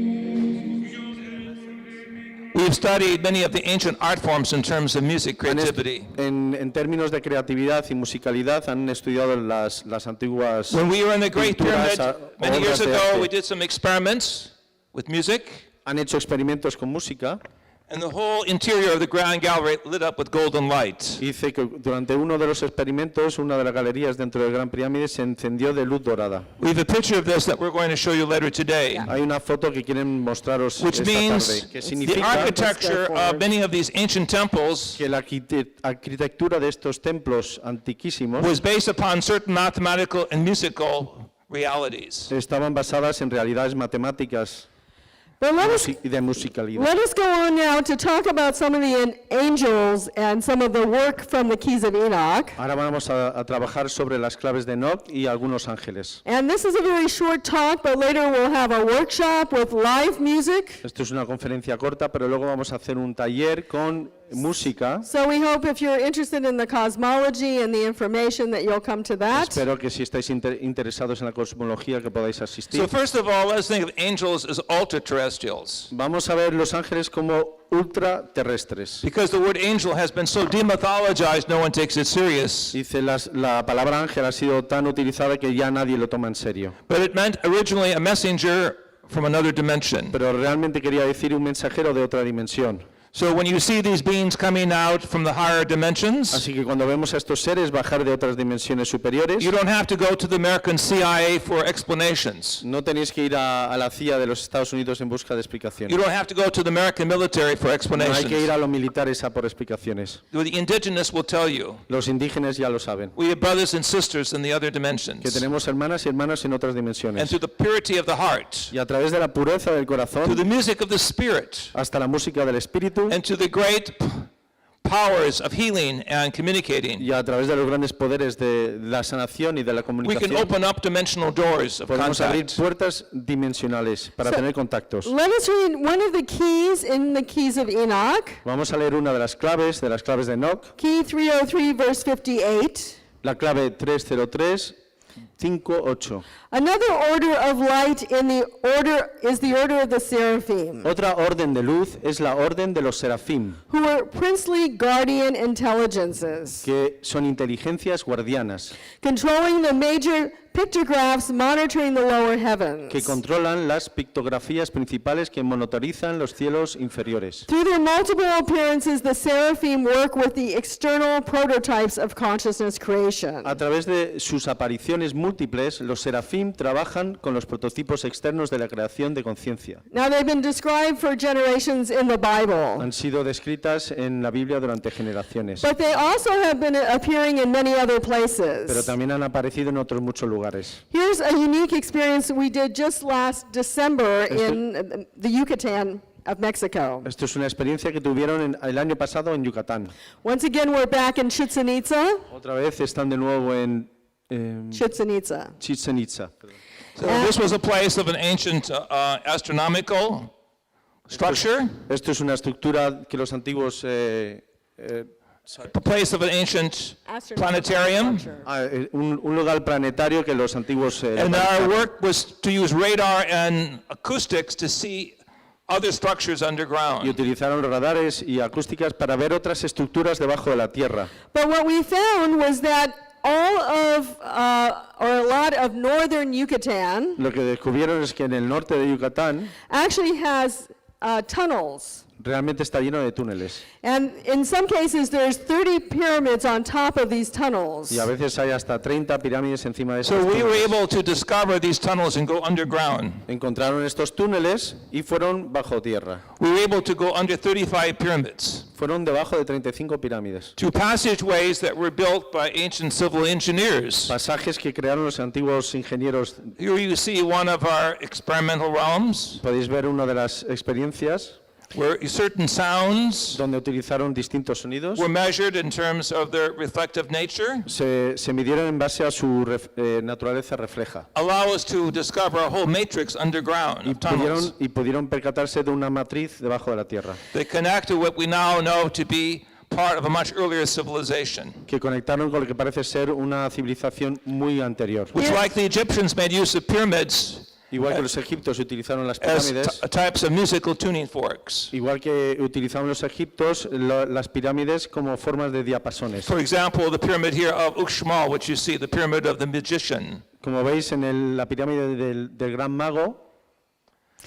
We have studied many of the ancient art forms in terms of music creativity. En términos de creatividad y musicalidad han estudiado las antiguas When we were in the Great pinturas, Pyramid many obras years de ago, arte. we did some experiments with music, Han hecho experimentos con música. and the whole interior of the Grand Gallery lit up with golden light. Dice que durante uno de los experimentos, una de las galerías dentro del Gran Pirámide se encendió de luz dorada. We have a picture of this that we're going to show you later today, Hay una foto que quieren mostraros which esta means tarde, que the significa architecture of many of these ancient temples que la arquitectura de estos templos antiquísimos was based upon certain mathematical and musical realities. estaban basadas en realidades matemáticas But y de musicalidad. let us go on now to talk about some of the angels and some of the work from the keys of Enoch. Ahora vamos a trabajar sobre las claves de Enoch y algunos ángeles. And this is a very short talk, but later we'll have a workshop with live music. Esto es una conferencia corta, pero luego vamos a hacer un taller con música. So we hope if you're interested in the cosmology and the information that you'll come to that. Espero que si estáis interesados en la cosmología que podáis asistir. So first of all, let's think of angels as ultra-terrestrials. Vamos a ver los ángeles como ultraterrestres. Because the word angel has been so demythologized, no one takes it serious. Dice la palabra ángel ha sido tan utilizada que ya nadie lo toma en serio. But it meant originally a messenger from another dimension. Pero realmente quería decir un mensajero de otra dimensión. So when you see these beings coming out from the higher dimensions, Así que cuando vemos a estos seres bajar de otras dimensiones superiores, you don't have to go to the American CIA for explanations. no tenéis que ir a la CIA de los Estados Unidos en busca de explicaciones. You don't have to go to the American military for No hay que ir explanations. a los militares a por explicaciones. The indigenous will tell you. Los indígenas ya lo saben, We have brothers and sisters in the other que dimensions. tenemos hermanas y hermanos en otras And dimensiones. through the purity of the heart, Y a través de la pureza del through corazón, the music of the spirit, hasta la música del espíritu, and to the great powers of healing and communicating, y a través de los grandes poderes de la sanación y de la we can comunicación, open up dimensional doors of podemos abrir contact. puertas dimensionales para tener contactos. Let us read one of the keys in the keys of Enoch, Vamos a leer una de las claves de Enoc, key 303, verse 58. la clave 30358. Another order of light in the order is the order of the seraphim, Otra orden de luz es la orden de los serafín, who were princely guardian intelligences, que son inteligencias guardianas, controlling the major pictographs, monitoring the lower que heavens. controlan las pictografías principales que monitorizan los cielos inferiores. Through their multiple appearances, the seraphim work with the external prototypes of consciousness creation. A través de sus apariciones múltiples, los serafín trabajan con los prototipos externos de la creación de conciencia. Now, they've been described for generations in the Bible, Han sido descritas en la Biblia durante generaciones, but they also have been appearing in many other pero places. también han aparecido en otros muchos lugares. Here's a unique experience we did just last December in the Yucatan of Mexico. Esto es una experiencia que tuvieron el año pasado en Yucatán. Once again, we're back in Chichen Itza. Otra vez están de nuevo en Chichen Itza. Chichen Itza. So this was a place of an ancient astronomical structure, Esto es una estructura que los antiguos a place of an ancient planetarium. un lugar planetario que los antiguos And our work was to use radar and acoustics to see other structures y underground. utilizaron radares y acústicas para ver otras estructuras debajo de la tierra. But what we found was that all of, or a lot of northern Yucatan Lo que descubrieron es que en el norte de Yucatán actually has tunnels. realmente está lleno de túneles And in some cases, there's 30 pyramids on top of these tunnels. y a veces hay hasta 30 pirámides encima de esos So we were túneles. able to discover these tunnels and go underground. Encontraron estos túneles y fueron bajo tierra. We were able to go under 35 pyramids, Fueron debajo de 35 pirámides. to passageways that were built by ancient civil engineers. Pasajes que crearon los antiguos ingenieros. Here you see one of our experimental realms, Podéis ver una de las experiencias where certain sounds donde utilizaron distintos sonidos. were measured in terms of their reflective nature, Se midieron en base a su naturaleza refleja. allow us to discover a whole matrix underground of tunnels. Y pudieron percatarse de una matriz debajo de la tierra, They connect to what we now know to be part of a much earlier civilization, que conectaron con lo que parece ser una civilización muy anterior. which, like the Egyptians, made use of pyramids Igual que los egipcios utilizaron las as pirámides, types of musical tuning forks. igual que utilizaron los egipcios las pirámides como formas de diapasones. For example, the pyramid here of Uxmal, which you see, the pyramid of the magician. Como veis en la pirámide del gran mago,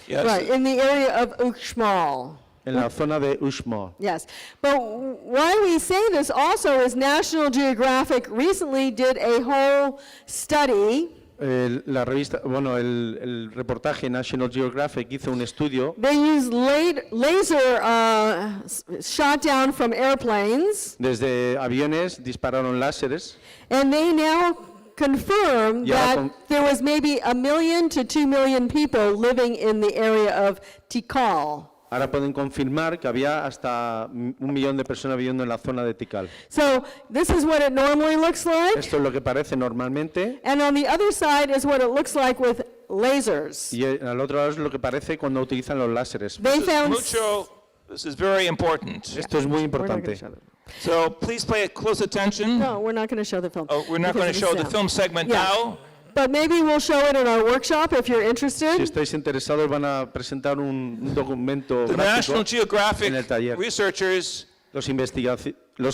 Yes. Right, in the area of Uxmal. en la zona de Uxmal. Yes. But why we say this also is National Geographic recently did a whole study. La revista, bueno, el reportaje National Geographic hizo un estudio. They used laser shot down from airplanes, Desde aviones dispararon láseres and they now confirm Yeah, that there was maybe 1 million to 2 million people living in the area of Tikal. Ahora pueden confirmar que había hasta 1 millón de personas viviendo en la zona de Tikal. So this is what it normally looks like, Esto es lo que parece normalmente and on the other side is what it looks like with lasers. y al otro lado es lo que parece cuando utilizan los láseres. They found Mucho This is very important. Esto es muy We're not gonna importante. show them. So please pay close attention. No, we're not going to show the film. Oh, we're not because going of to show the sound. film segment Yeah. now. But maybe we'll show it in our workshop if you're Si interested. estáis interesados, van a presentar un documento The gráfico. National Geographic en el taller. researchers Los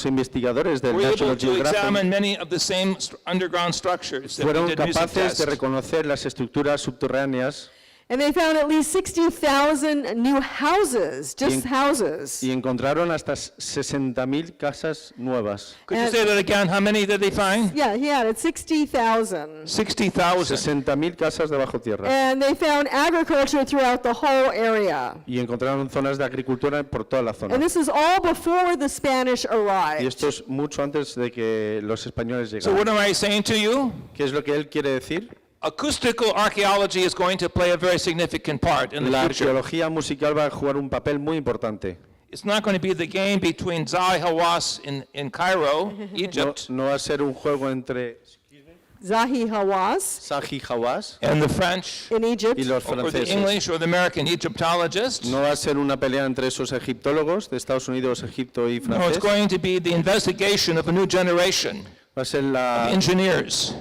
investigadores del were National able to Geographic examine many of the same underground structures that we fueron did music capaces de test. reconocer las estructuras subterráneas And they found at least 60,000 new houses, just houses. y encontraron hasta 60.000 casas nuevas. Could you say that again? How many did they find? Yeah, he had it, 60,000. 60,000. 60.000 casas de bajo tierra. And they found agriculture throughout the whole area. Y encontraron zonas de agricultura por toda la zona. And this is all before the Spanish Y arrived. esto es mucho antes de que los españoles So what llegaran. am I saying to you? ¿Qué es lo que él quiere decir? Acoustical archaeology is going to play a very significant part in the La future. arqueología musical va a jugar un papel muy importante. It's not going to be the game between Zahi Hawass in Cairo, Egypt, No va a ser un juego entre Zahi Hawass Zahi Hawass and the French, in Egypt. y los or the franceses. English, or the American Egyptologists. No va a ser una pelea entre esos egiptólogos de Estados Unidos, Egipto y No, it's francés. going to be the investigation of a new generation Va a ser, of engineers,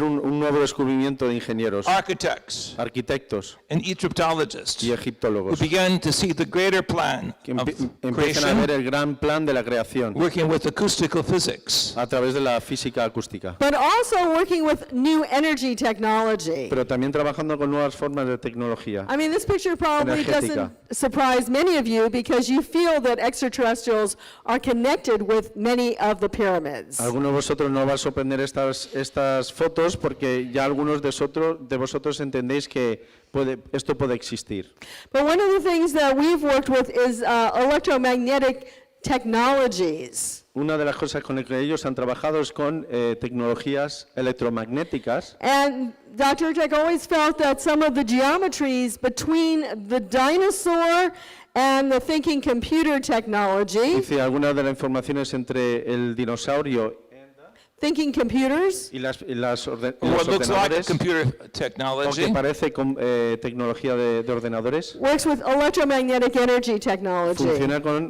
un nuevo descubrimiento de ingenieros, architects, arquitectos and Egyptologists y who egiptólogos begin to see the greater plan que of empiezan a ver creation, el gran plan de la creación working with acoustical physics. a través de la física acústica, But also working with new energy technology. pero también trabajando con nuevas formas de tecnología. I mean, this picture probably Energética. doesn't surprise many of you because you feel that extraterrestrials are connected with many of the pyramids. Algunos de vosotros no va a sorprender estas fotos porque ya algunos de vosotros entendéis que esto puede existir. But one of the things that we've worked with is electromagnetic technologies. Una de las cosas con las que ellos han trabajado es con tecnologías electromagnéticas. And Dr. Hurtak always felt that some of the geometries between the dinosaur and the thinking computer technology, Dice algunas de las informaciones entre el dinosaurio thinking computers, y los What looks like a ordenadores, computer o que technology, parece tecnología de ordenadores, works with electromagnetic energy technology. funciona con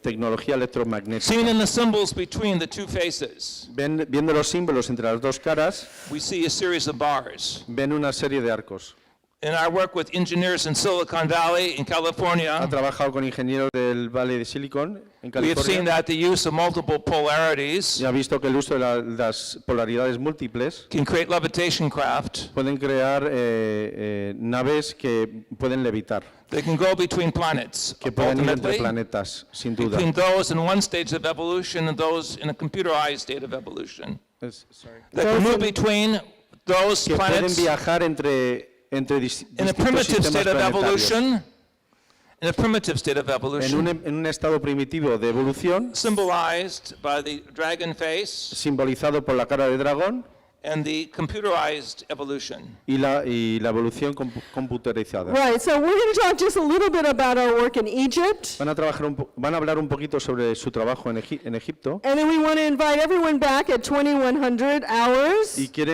tecnología electromagnética. seen in the symbols between the two faces, Viendo los símbolos entre las dos caras, we see a series of bars. ven una serie de arcos. In our work with engineers in Silicon Valley in Ha California, trabajado con ingenieros del Valle de Silicon en we have seen California that the use of multiple polarities y ha visto que el uso de las polaridades múltiples can create levitation craft. pueden crear naves que pueden levitar, They can go between planets, que pueden ir entre ultimately, planetas, sin duda. between those in one stage of evolution and those in a computerized state of evolution. They can move between those Que pueden planets viajar entre in a distintos primitive sistemas state of planetarios. evolution, in a primitive state of evolution, En un estado primitivo de evolución, symbolized by the dragon face simbolizado por la cara de dragón and the computerized evolution. y la evolución computerizada. Right, so we're going to talk just a little bit about our work in Egypt. Van a hablar un poquito sobre su trabajo en Egipto And then we want to invite everyone back at 2100 hours y quiere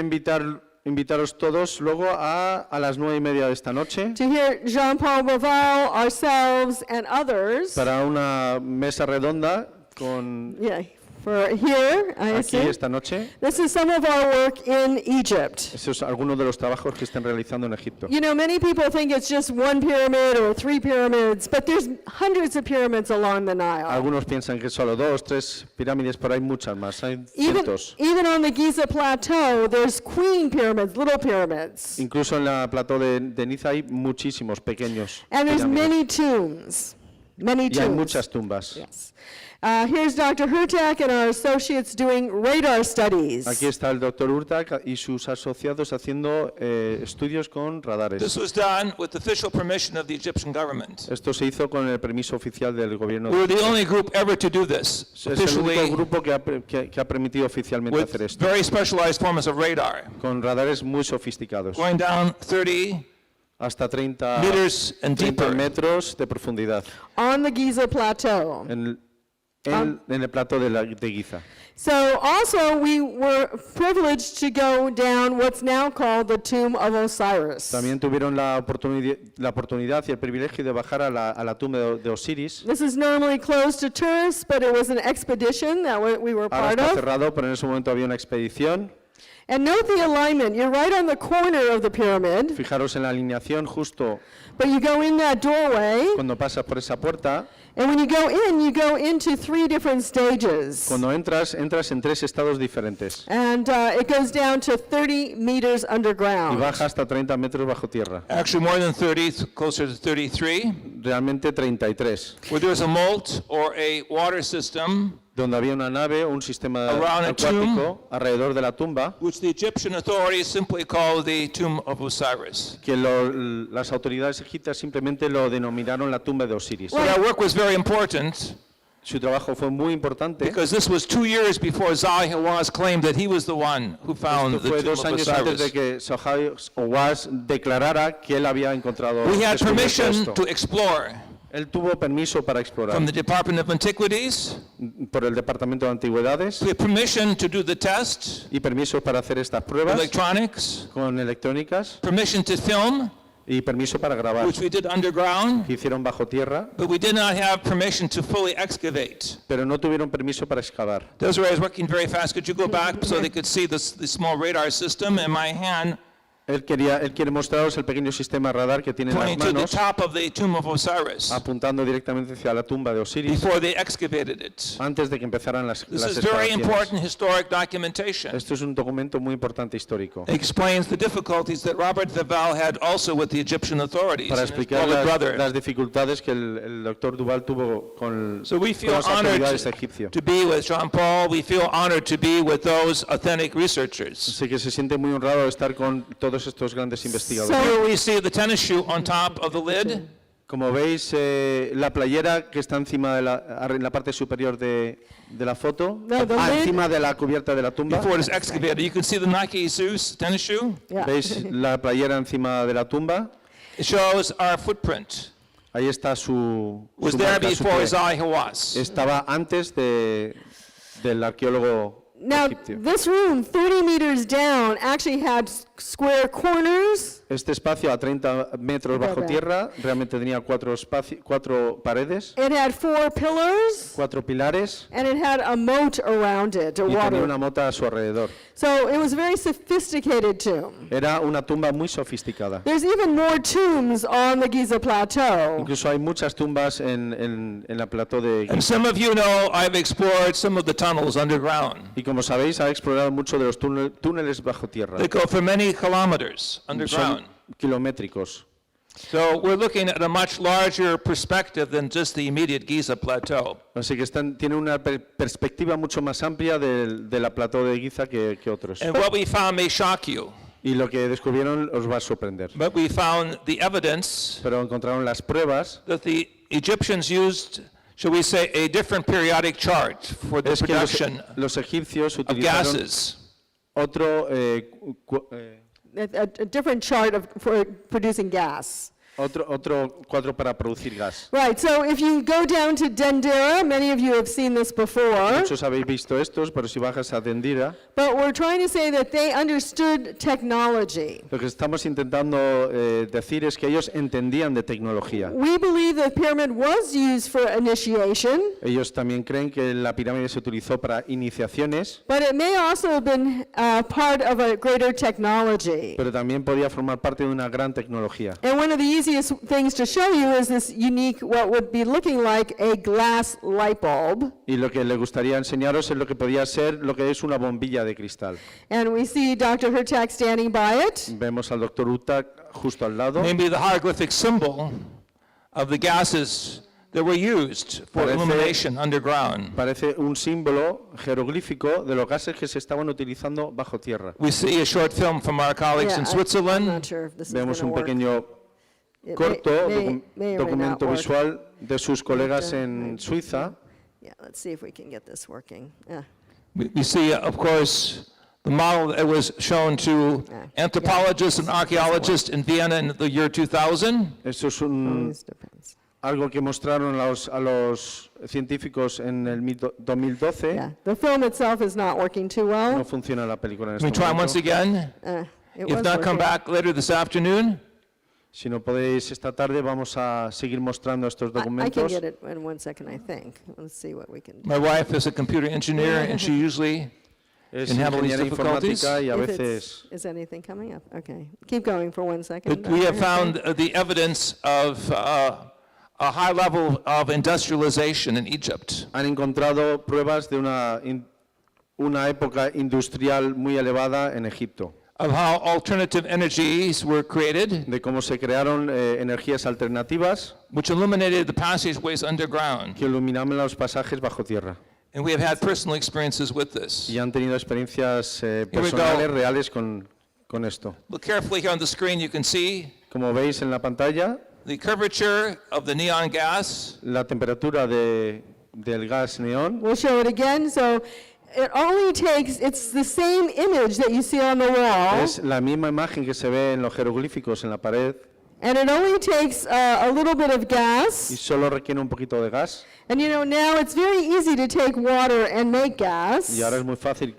invitaros todos luego a las 9:30 de esta noche to hear Jean-Paul Boval, ourselves, and others. para una mesa redonda con Yeah, for here, I aquí assume. esta noche. This is some of our work in Egypt. Esos son algunos de los trabajos que están realizando en Egipto. You know, many people think it's just one pyramid or 3 pyramids, but there's hundreds of pyramids along the Nile. Algunos piensan que solo 2, 3 pirámides, pero hay muchas más, hay Even, cientos. even on the Giza Plateau, there's queen pyramids, little pyramids. Incluso en la plató de Niza hay muchísimos pequeños And there's pirámides. many tombs. Many Y hay tombs. muchas tumbas. Yes. Here's Dr. Hurtak and our associates doing radar studies. Aquí está el Dr. Hurtak y sus asociados haciendo estudios con radares. This was done with the official permission of the Egyptian government. Esto se hizo con el permiso oficial del gobierno. We were the only group ever to do this, Es el único officially, grupo que ha permitido oficialmente with hacer esto, very specialized forms of radar, con radares muy sofisticados, going down 30 hasta 30 meters and 30 deeper. metros de profundidad. On the Giza Plateau. En en el plato de Giza. So also we were privileged to go down what's now called the tomb of Osiris. También tuvieron la oportunidad y el privilegio de bajar a la tumba de Osiris. This is normally closed to tourists, but it was an expedition that we were Ahora part está of. cerrado, pero en ese momento había una expedición. And note the alignment. You're right on the corner of the pyramid, Fijaros en la alineación justo but you go in that doorway, cuando pasas por esa puerta. and when you go into 3 different stages. Cuando entras en 3 estados diferentes And it goes down to 30 meters y underground. baja hasta 30 metros bajo tierra. Actually, more than 30, closer to 33, Realmente 33. where there's a moat or a water system, Donde había una nave, un sistema Around a acuático alrededor de la tumba which the Egyptian authorities simply call the tomb of Osiris. que las autoridades egipcias simplemente lo denominaron la tumba de Osiris. So that work was very important Su trabajo fue muy importante. because this was 2 years before Zahi claimed that he was the one who found Esto the fue tomb 2 of años antes de Osiris. que Zahi Owas declarara que él había encontrado We had descubierto permission esto. to explore Él tuvo permiso para explorar from the Department of Antiquities. por el Departamento de Antigüedades We had permission to do the test, y permiso para hacer estas pruebas electronics, con electrónicas permission to film, y permiso para grabar which we did underground, que hicieron bajo tierra, but we did not have permission to fully excavate. pero no tuvieron permiso para excavar. Desiree is working very fast. Could you go back so they could see the small radar system in my hand Él quiere mostraros el pequeño sistema radar que tiene en las pointing to the manos, top of the tomb of Osiris apuntando directamente hacia la tumba de Osiris before they excavated it. antes de que empezaran las This is very excavaciones. important historic documentation. Esto es un documento muy importante histórico It explains the difficulties that Robert Duval had also with the Egyptian authorities para and his explicar older brother. las dificultades que el doctor Duval tuvo con So we feel las honored autoridades egipcias. to be with Jean Paul. We feel honored to be with those authentic researchers. Así que se siente muy honrado de estar con todos estos grandes investigadores. Here we see the tennis shoe on top of the lid. Como veis, la playera que está encima en la parte superior de la foto, No, the lid- encima de la cubierta de la tumba. Before it is excavated, you can see the Nike Zeus tennis shoe. Yeah. ¿Veis la playera encima de la tumba? It shows our footprint. Ahí está su Was su there marca, su before pie. Zahi Hawass. Estaba antes del arqueólogo Now, egipcio. this room, 30 meters down, actually had square corners. Este espacio a 30 metros bajo tierra realmente tenía 4 paredes, It had 4 pillars, 4 pilares and it had a moat around it, a y tenía water. una mota a su alrededor. So it was a very sophisticated tomb. Era una tumba muy sofisticada. There's even more tombs on the Giza Plateau. Incluso hay muchas tumbas en la plató de And some of you know I've explored some of the tunnels underground. Y como sabéis, ha explorado mucho de los túneles bajo tierra. They go for many kilometers underground. Son kilométricos. So we're looking at a much larger perspective than just the immediate Giza Plateau. Así que tienen una perspectiva mucho más amplia de la plató de Giza que otros. And what we found may shock you, Y lo que descubrieron os va a sorprender. but we found the evidence Pero encontraron las pruebas that the Egyptians used, shall we say, a different periodic chart for the es que production los egipcios of utilizaron gases. otro A different chart for producing gas. otro cuadro para producir gas. Right, so if you go down to Dendera, many of you have seen this before, Muchos habéis visto estos, pero si bajas a Dendera, but we're trying to say that they understood technology. lo que estamos intentando decir es que ellos entendían de tecnología. We believe the pyramid was used for initiation, Ellos también creen que la pirámide se utilizó para iniciaciones, but it may also have been part of a greater technology. pero también podía formar parte de una gran tecnología. And one of the easiest things to show you is this unique, what would be looking like a glass light bulb. Y lo que le gustaría enseñaros es lo que podía ser, lo que es una bombilla de cristal. And we see Dr. Hurtak standing by it. Vemos al doctor Hurtak justo al lado. Maybe the hieroglyphic symbol of the gases that were used for Parece- illumination underground. Parece un símbolo jeroglífico de los gases que se estaban utilizando bajo tierra. We see a short film from our colleagues in I'm Switzerland. not sure if this is Vemos gonna un work. pequeño It corto may or may documento not work. visual de sus colegas Right. en Suiza. Yeah, let's see if we can get this working. Yeah. We see, of course, the model that was shown to anthropologists and archaeologists in Vienna in the year 2000. Eso es Always depends. algo que mostraron a los científicos en el 2012. Yeah, the film itself is not working too well. No funciona la película en Can we este try once momento. again? It If was not, come working. back later this afternoon. Si no podéis esta tarde, vamos a seguir mostrando estos I can documentos. get it in 1 second, I think. Let's see what we can do. My wife is a computer engineer, and she usually Es can handle these ingeniería difficulties. informática y a If veces is anything coming up? Okay, keep going for 1 second. But we have found the evidence of a high level of industrialization in Egypt. han encontrado pruebas de una época industrial muy elevada en Egipto, Of how alternative energies were created, de cómo se crearon energías alternativas which illuminated the passageways underground. que iluminaban los pasajes bajo tierra. And we have had personal experiences with this. Y han tenido experiencias we personales, go. reales con esto. Look carefully here on the screen, you can see Como veis en la pantalla, the curvature of the neon gas, la temperatura del gas neón. We'll show it again. So it only takes, it's the same image that you see on the wall, Es la misma imagen que se ve en los jeroglíficos en la pared and it only takes a little bit of y gas. solo requiere un poquito de gas. And you know, now it's very easy to take water and make gas. Y ahora es muy fácil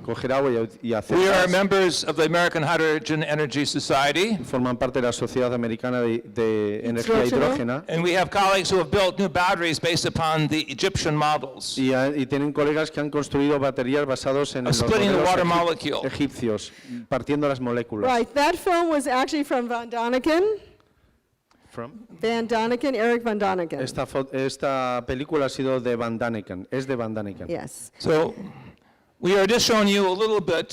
coger agua y hacer we are gas. members of the American Hydrogen Energy Society, Forman parte de la Sociedad Americana de Energía Hidrógeno. Hidrógena and we have colleagues who have built new batteries based upon the Egyptian models. y tienen colegas que han construido baterías basados en Of los splitting the modelos water molecule. egipcios, partiendo las moléculas. Right, that film was actually from Van Doniken. Eric Van Doniken. Esta película ha sido de Van Daniken, es de Van Daniken. Yes. So we are just showing you a little bit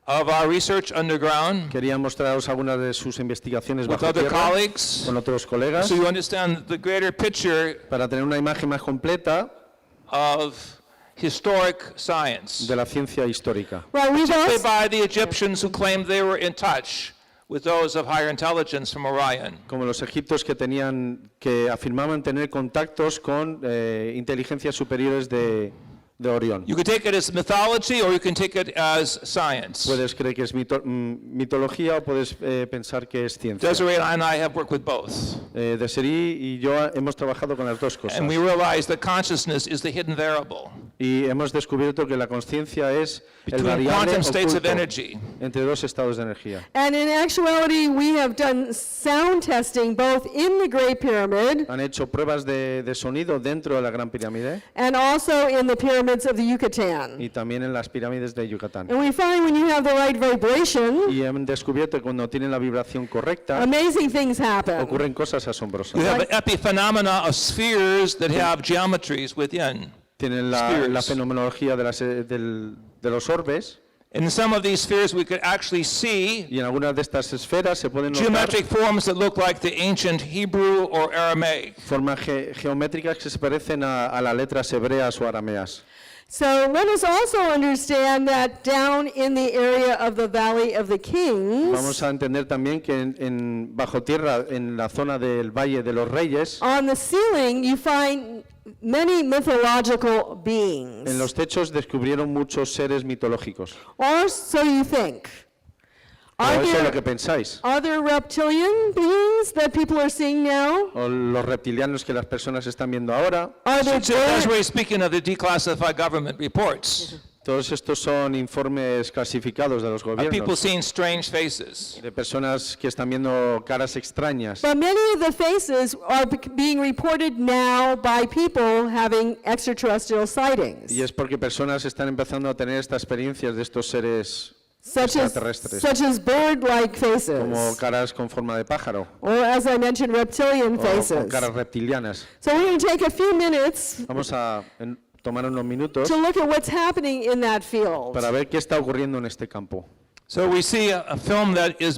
of our research underground Quería mostraros algunas de sus investigaciones with bajo other tierra colleagues, con otros colegas so you understand the greater picture para tener una imagen más completa of historic science, de la ciencia histórica. Right, we've particularly also, by the Egyptians who claimed they were in touch with those of higher intelligence from Orion. Como los egipcios que afirmaban tener contactos con inteligencias superiores de Orión. You could take it as mythology or you can take it as science. Puedes creer que es mitología o puedes pensar que es ciencia. Desiree and I have worked with both. Desiree y yo hemos trabajado con las dos cosas. And we realize that consciousness is the hidden variable Y hemos descubierto que la conciencia es el between variable quantum states of oculto energy. entre dos estados de energía. and in actuality, we have done sound testing both in the Great Pyramid Han hecho pruebas de sonido dentro de la Gran Pirámide and also in the pyramids of the Yucatan. y también en las pirámides de Yucatán. And we find when you have the right vibration, Y han descubierto que cuando tienen la vibración correcta, amazing things happen. ocurren cosas asombrosas. You have epiphenomena of spheres that have geometries within. Tienen la Spheres. fenomenología de los orbes In some of these spheres we could actually see y en algunas de estas esferas se pueden notar geometric forms that look like the ancient Hebrew or Aramaic. formas geométricas que se parecen a las letras hebreas o arameas. So let us also understand that down in the area of the Valley of the Kings, Vamos a entender también que bajo tierra, en la zona del Valle de los Reyes, on the ceiling you find many mythological beings. en los techos descubrieron muchos seres mitológicos. Or so you think. O Are eso es lo que there, pensáis. are there reptilian beings that people are seeing now? O los reptilianos que las personas están viendo ahora. Are there So as bird- we're speaking of the declassified government reports, Todos estos son informes clasificados de los of people gobiernos, seeing strange faces. de personas que están viendo caras extrañas. But many of the faces are being reported now by people having extraterrestrial sightings, Y es porque personas están empezando a tener estas experiencias de estos seres such extraterrestres, as bird-like faces, como caras con forma de pájaro, or as I mentioned, reptilian o con faces. caras reptilianas. So we're going to take a few minutes Vamos a tomar unos minutos to look at what's happening in that field. para ver qué está ocurriendo en este campo. So we see a film that is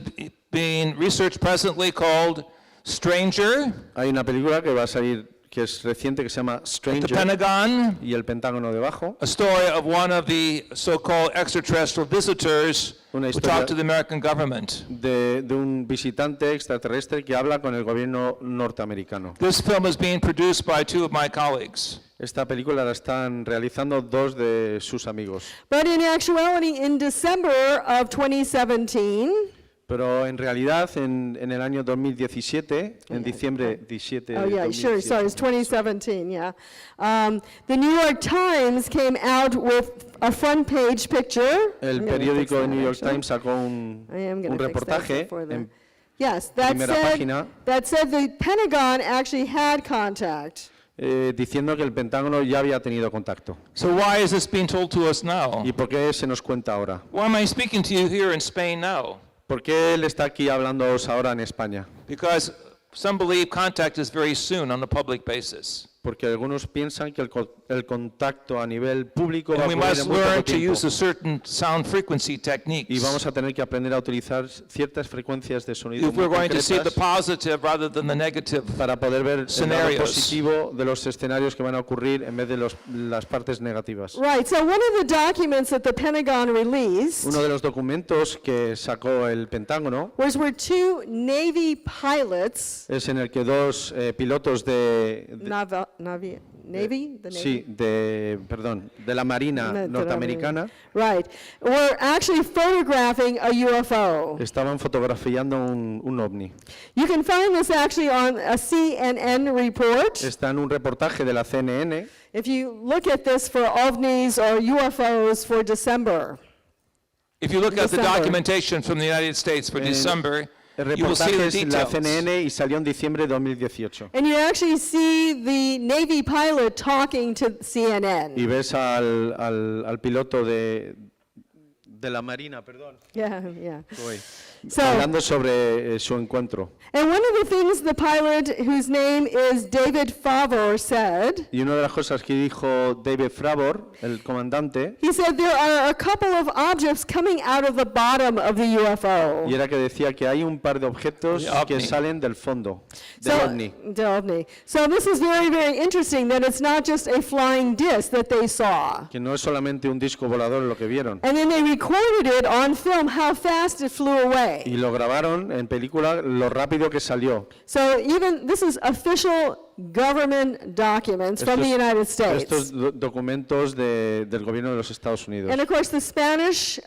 being researched presently called Stranger, Hay una película que va a salir, que es reciente, que se llama the Stranger, Pentagon, y el Pentágono debajo. a story of one of the so-called extraterrestrial visitors Una who historia- talked to the American government. De un visitante extraterrestre que habla con el gobierno norteamericano. This film is being produced by two of my colleagues. Esta película la están realizando dos de sus amigos. But in actuality, in December of 2017, Pero en realidad, en el año 2017, en diciembre 17 de Oh, yeah, sure, 2017, sorry, it's 2017, yeah. The New York Times came out with a front page picture. el I'm gonna fix periódico that, New York actually. Times sacó un I am gonna fix that reportaje for the- en Yes, that primera página. said the Pentagon actually had contact. Diciendo que el Pentágono ya había tenido contacto. So why is this being told to us now? ¿Y por qué se nos cuenta ahora? Why am I speaking to you here in Spain now? ¿Por qué él está aquí hablándoos ahora en España? Because some believe contact is very soon on a public basis. Porque algunos piensan que el contacto a nivel público va a And we ocurrir must en muy poco learn to tiempo. use a certain sound frequency techniques Y vamos a tener que aprender a utilizar ciertas frecuencias de sonido if muy we're going to see the concretas positive rather than the negative. para poder ver el lado scenarios. positivo de los escenarios que van a ocurrir en vez de las partes negativas. Right, so one of the documents that the Pentagon released Uno de los documentos que sacó el Pentágono was where two Navy pilots, es en el que dos pilotos de Navy? The Navy? sí, de la Marina norteamericana Right, were actually photographing a UFO. estaban fotografiando un ovni. You can find this actually on a CNN report. Está en un reportaje de la CNN. If you look at this for ovnis or UFOs for December. If you look at the December. documentation from the United States for December, El you will see reportaje the es la details. CNN y salió en diciembre de 2018. And you actually see the Navy pilot talking to Y CNN. ves al piloto de la Marina, perdón, Yeah. Uy, So, hablando sobre su encuentro. and one of the things the pilot, whose name is David Favor, said, Y una de las cosas que dijo David Fravor, el comandante, he said there are a couple of objects coming out of the bottom of the UFO. y era que decía que hay un par de objetos De ovni. que salen del fondo, del ovni. The ovni. So this is very, very interesting that it's not just a flying disc that they saw. Que no es solamente un disco volador lo que vieron. And then they recorded it on film how fast it flew away. Y lo grabaron en película lo rápido que salió. So even this is official government documents from the United States. Estos documentos del gobierno de los Estados Unidos. And of course the Spanish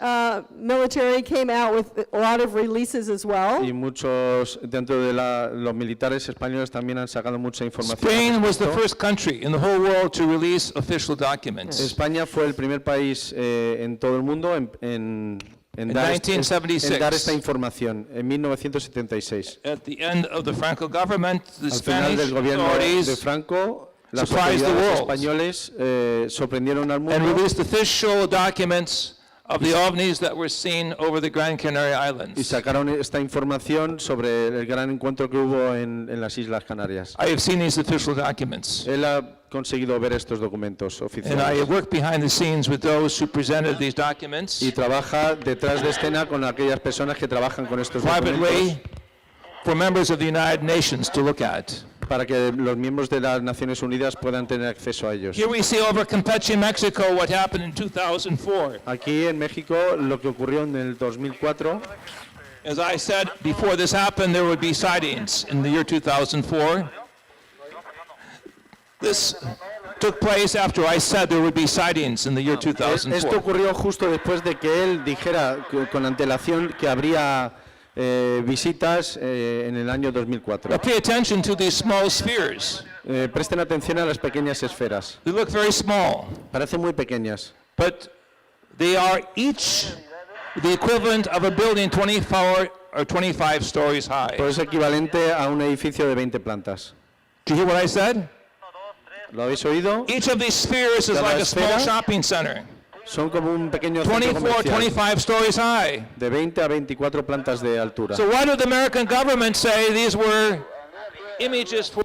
military came out with a lot of releases as well. Y muchos, dentro de los militares españoles también han sacado mucha información. Spain al was the respecto. first country in the whole world to release official documents. España fue el primer país en todo el mundo en In dar 1976. en dar esta información, en 1976. At the end of the Franco government, the Al final Spanish del gobierno de authorities Franco, las surprised the autoridades world. españoles sorprendieron al and mundo released official documents of the ovnis that were seen over the Gran Canary y Islands. sacaron esta información sobre el gran encuentro que hubo en las Islas Canarias. I have seen these official documents, Él ha conseguido ver estos documentos and I oficiales worked behind the scenes with those who presented these documents y trabaja detrás de escena con aquellas personas que trabajan con estos privately documentos for members of the United Nations to look at. para que los miembros de las Naciones Unidas puedan tener acceso a ellos. Here we see over Campeche, Mexico, what happened in 2004. Aquí en México lo que ocurrió en el 2004, As I said, before this happened, there would be sightings in the year 2004. This took place after I said there would be sightings in the year esto 2004. ocurrió justo después de que él dijera con antelación que habría visitas en el año 2004. Now pay attention to these small spheres. Presten atención a las pequeñas esferas. They look very small, Parecen muy pequeñas, but they are each the equivalent of a building 24 or 25 stories high. pero es equivalente a un edificio de 20 plantas. Did you hear what I said? ¿Lo habéis oído? Each of these spheres is Cada like a small esfera shopping center, Son como un pequeño centro 24, comercial 25 stories high. de 20 a 24 plantas de altura. So why did the American government say these were images for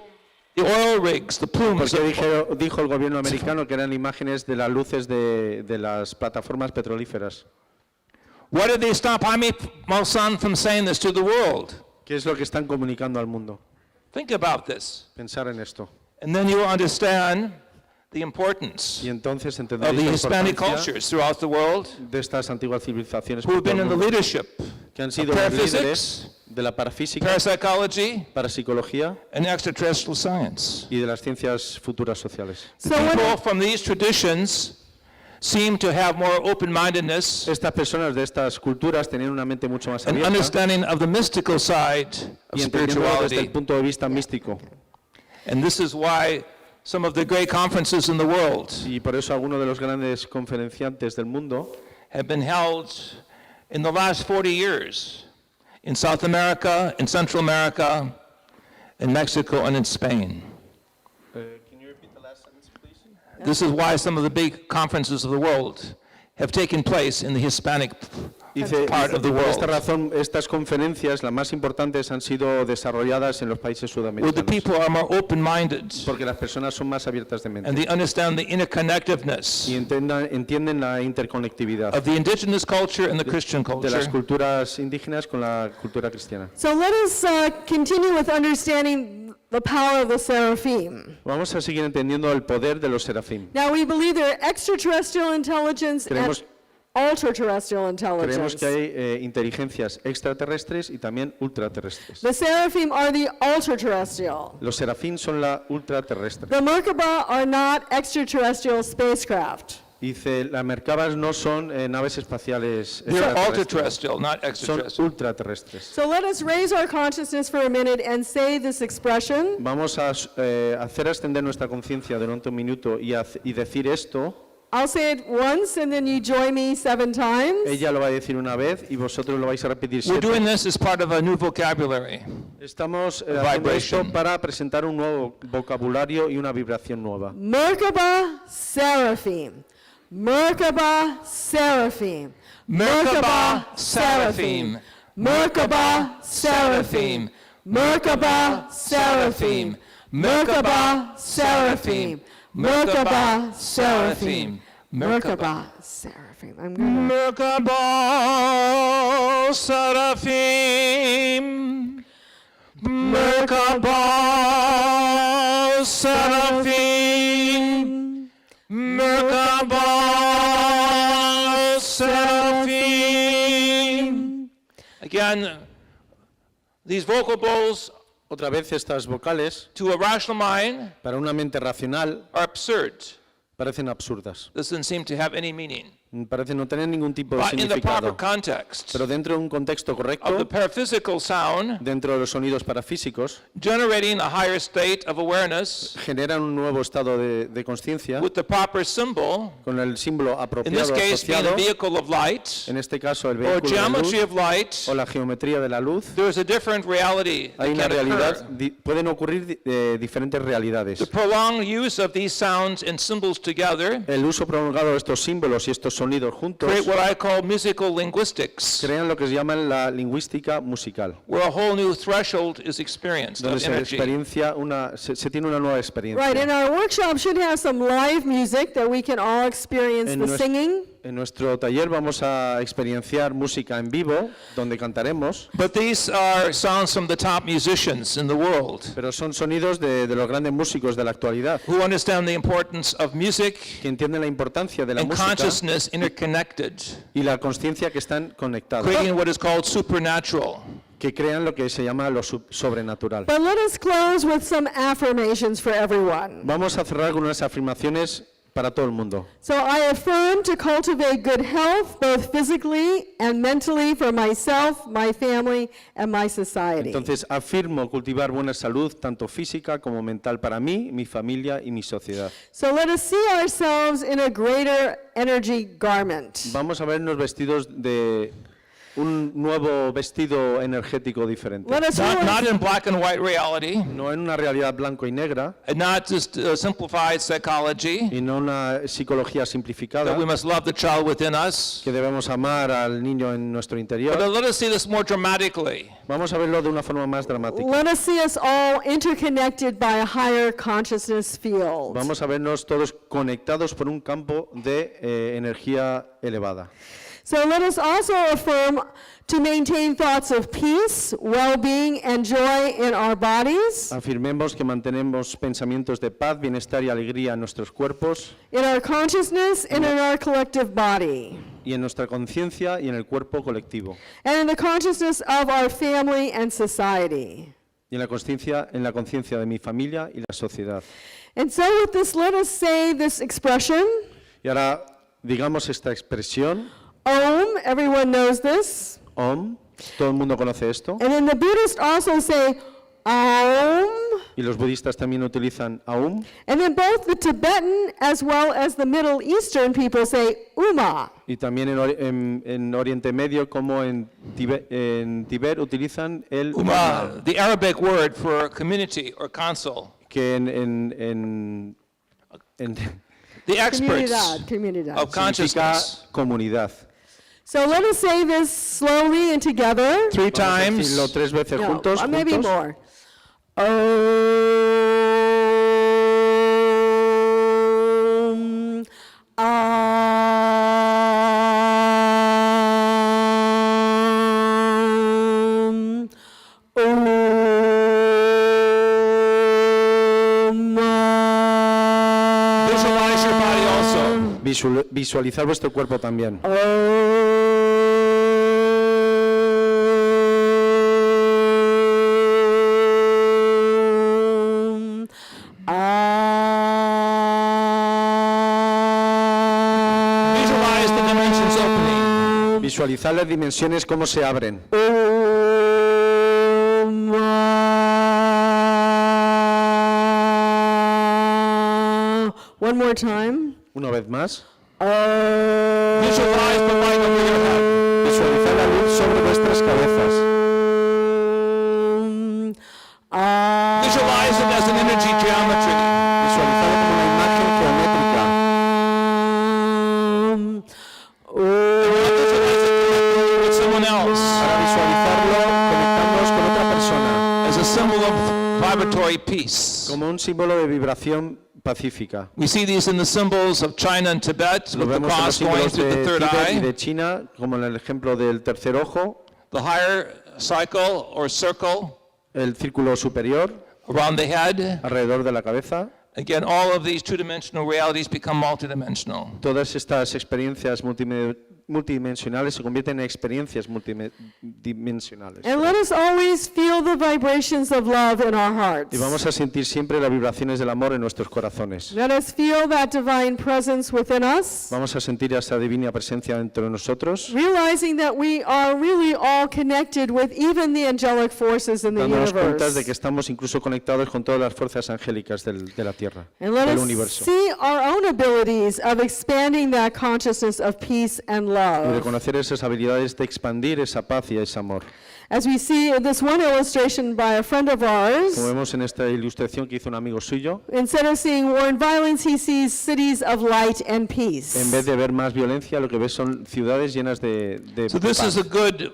the oil rigs, the plumes? Porque dijo el gobierno americano que eran imágenes de las luces de las plataformas petrolíferas. Why did they stop Jaime Maussan from saying this to the world? ¿Qué es lo que están comunicando al mundo? Think about this. Pensar en esto. And then you will understand the importance Y entonces of entenderéis the la Hispanic importancia cultures throughout the world de estas antiguas civilizaciones who have been in the leadership que han of sido los líderes paraphysics, de la parafísica, parapsychology, parapsicología and extraterrestrial science. y de las ciencias futuras sociales. So People what, from these traditions seem to have more open-mindedness Estas personas de estas culturas tenían una mente mucho más and abierta understanding of the mystical side of y entendiendo desde el spirituality. punto de vista místico. And this is why some of the great conferences in the world Y por eso algunos de los grandes conferenciantes del mundo have been held in the last 40 years in South America, in Central America, in Mexico, and in Spain. Can you repeat the last sentence, please? This is why some of the big conferences of the world have taken place in the Hispanic Dice, part of the por esta world, razón, estas conferencias, las más importantes, han sido desarrolladas en los países where the sudamericanos, people are more open-minded porque las personas son más abiertas de and mente they understand the interconnectedness y entienden la interconectividad of the indigenous culture and the Christian de las culture. culturas indígenas con la cultura cristiana. So let us continue with understanding the power of the seraphim. Vamos a seguir entendiendo el poder de los serafín. Now we believe there are extraterrestrial intelligence Creemos- and ultra-terrestrial Creemos intelligence. que hay inteligencias extraterrestres y también ultraterrestres. The seraphim are the ultra-terrestrial. Los serafín son la ultraterrestre. The Merkaba are not extraterrestrial spacecraft. Dice, las Merkabas no son naves espaciales They're extraterrestres, ultra-terrestrial, not son extraterrestrial. ultraterrestres. So let us raise our consciousness for a minute and say this expression. Vamos a hacer ascender nuestra conciencia durante un minuto y decir esto. I'll say it once and then you join me 7 times. Ella lo va a decir una vez y vosotros lo vais a repetir We're 7. doing this as part of a new vocabulary. Estamos haciendo esto Vibration. para presentar un nuevo vocabulario y una vibración nueva. Merkaba seraphim. Merkaba seraphim. Merkaba seraphim. Merkaba seraphim. Merkaba seraphim. Merkaba seraphim. Merkaba seraphim. Merkaba seraphim. I'm going to Merkaba seraphim. Merkaba seraphim. Merkaba seraphim. Again, these vocal bowls Otra vez estas vocales, to a rational mind para una mente racional, are absurd. parecen absurdas. Doesn't seem to have any meaning. Parecen no tener ningún tipo de But in the proper significado. context Pero dentro de un contexto of the correcto, paraphysical sound, dentro de los sonidos parafísicos, generating a higher state of awareness generan un nuevo estado de conciencia with the proper symbol, con el símbolo in this apropiado case being asociado, the vehicle of light en este caso el or vehículo de geometry luz of light, o la geometría de la luz. there is a different reality that Hay una can realidad, occur. pueden ocurrir diferentes realidades. The prolonged use of these sounds and symbols together El uso prolongado de estos símbolos y estos sonidos juntos create what I call musical linguistics, crean lo que se llama la lingüística musical, where a whole new threshold is experienced donde of se energy. experiencia se tiene una nueva Right, experiencia. and our workshop should have some live music that we can all experience En the nues- singing. En nuestro taller vamos a experienciar música en vivo, donde cantaremos, But these are sounds from the top musicians in the world pero son sonidos de los grandes músicos de la actualidad, who understand the importance of music que entienden la importancia de la and música consciousness interconnected, y la conciencia que están conectados, creating what is called supernatural. que crean lo que se llama lo sobrenatural. But let us close with some affirmations for everyone. Vamos a cerrar con unas afirmaciones para todo el mundo. So I affirm to cultivate good health, both physically and mentally, for myself, my family, and my society. Entonces afirmo cultivar buena salud, tanto física como mental, para mí, mi familia y mi sociedad. So let us see ourselves in a greater energy garment. Vamos a vernos vestidos de un nuevo vestido energético diferente. Let us Not realize, in black and white reality, No en una realidad blanco y negra and not just simplified psychology, y no una psicología simplificada, that we must love the child within us, que debemos amar al niño en nuestro but interior. let us see this more dramatically. Vamos a verlo de una forma más dramática. let us see us all interconnected by a higher consciousness field. Vamos a vernos todos conectados por un campo de energía elevada. So let us also affirm to maintain thoughts of peace, well-being, and joy in our bodies, Afirmemos que mantenemos pensamientos de paz, bienestar y alegría en nuestros cuerpos in our consciousness, and in our collective body, y en nuestra conciencia y en el cuerpo colectivo. and in the consciousness of our family and society. Y en la conciencia de mi familia y la sociedad. And so with this, let us say this expression. Y ahora digamos esta expresión, Om, everyone knows this. Om, todo el mundo conoce esto, And then the Buddhists also say Om. y los budistas también utilizan Aum, And then both the Tibetan as well as the Middle Eastern people say Uma. y también en Oriente Medio como en Tíbet utilizan el Uma, the Arabic word for community or council. que The experts Comunidad. of significa consciousness. comunidad. So let us say this slowly and together. 3 Vamos a times. decirlo 3 veces No, juntos. maybe juntos. more. Om. Om. Visualize your body also. Visualizar vuestro cuerpo también. Visualize the dimensions opening. Visualizar las dimensiones cómo se abren. One more time. Una vez más. Visualize the light over your head. Visualizar la luz sobre vuestras cabezas. Visualize it as an energy geometry. Visualizarlo como una imagen geométrica. Visualize it with someone else Para visualizarlo, conectándonos con otra persona. as a symbol of vibratory peace. Como un símbolo de vibración pacífica. We see these in the symbols of China and Tibet, Lo with the vemos en los cross going símbolos through the de third Tíbet y eye. de China, como en el ejemplo del tercer ojo, The higher cycle or circle el círculo superior around the head. alrededor de la cabeza. Again, all of these two-dimensional realities become multidimensional. Todas estas experiencias multidimensionales se convierten en experiencias multidimensionales. And let us always feel the vibrations of love in our hearts. Y vamos a sentir siempre las vibraciones del amor en nuestros corazones. Let us feel that divine presence within us, Vamos a sentir esa divina presencia dentro de nosotros, realizing that we are really all connected with even the angelic forces in the dándonos cuenta de que universe. estamos incluso conectados con todas las fuerzas angélicas de la Tierra, And let del us universo. see our own abilities of expanding that consciousness of peace and Y love. reconocer esas habilidades de expandir esa paz y ese amor. As we see in this one illustration by a friend of ours, Como vemos en esta ilustración que hizo un amigo suyo, instead of seeing war and violence, he sees cities of light and peace. en vez de ver más violencia, lo que ve son ciudades llenas de So this paz. is a good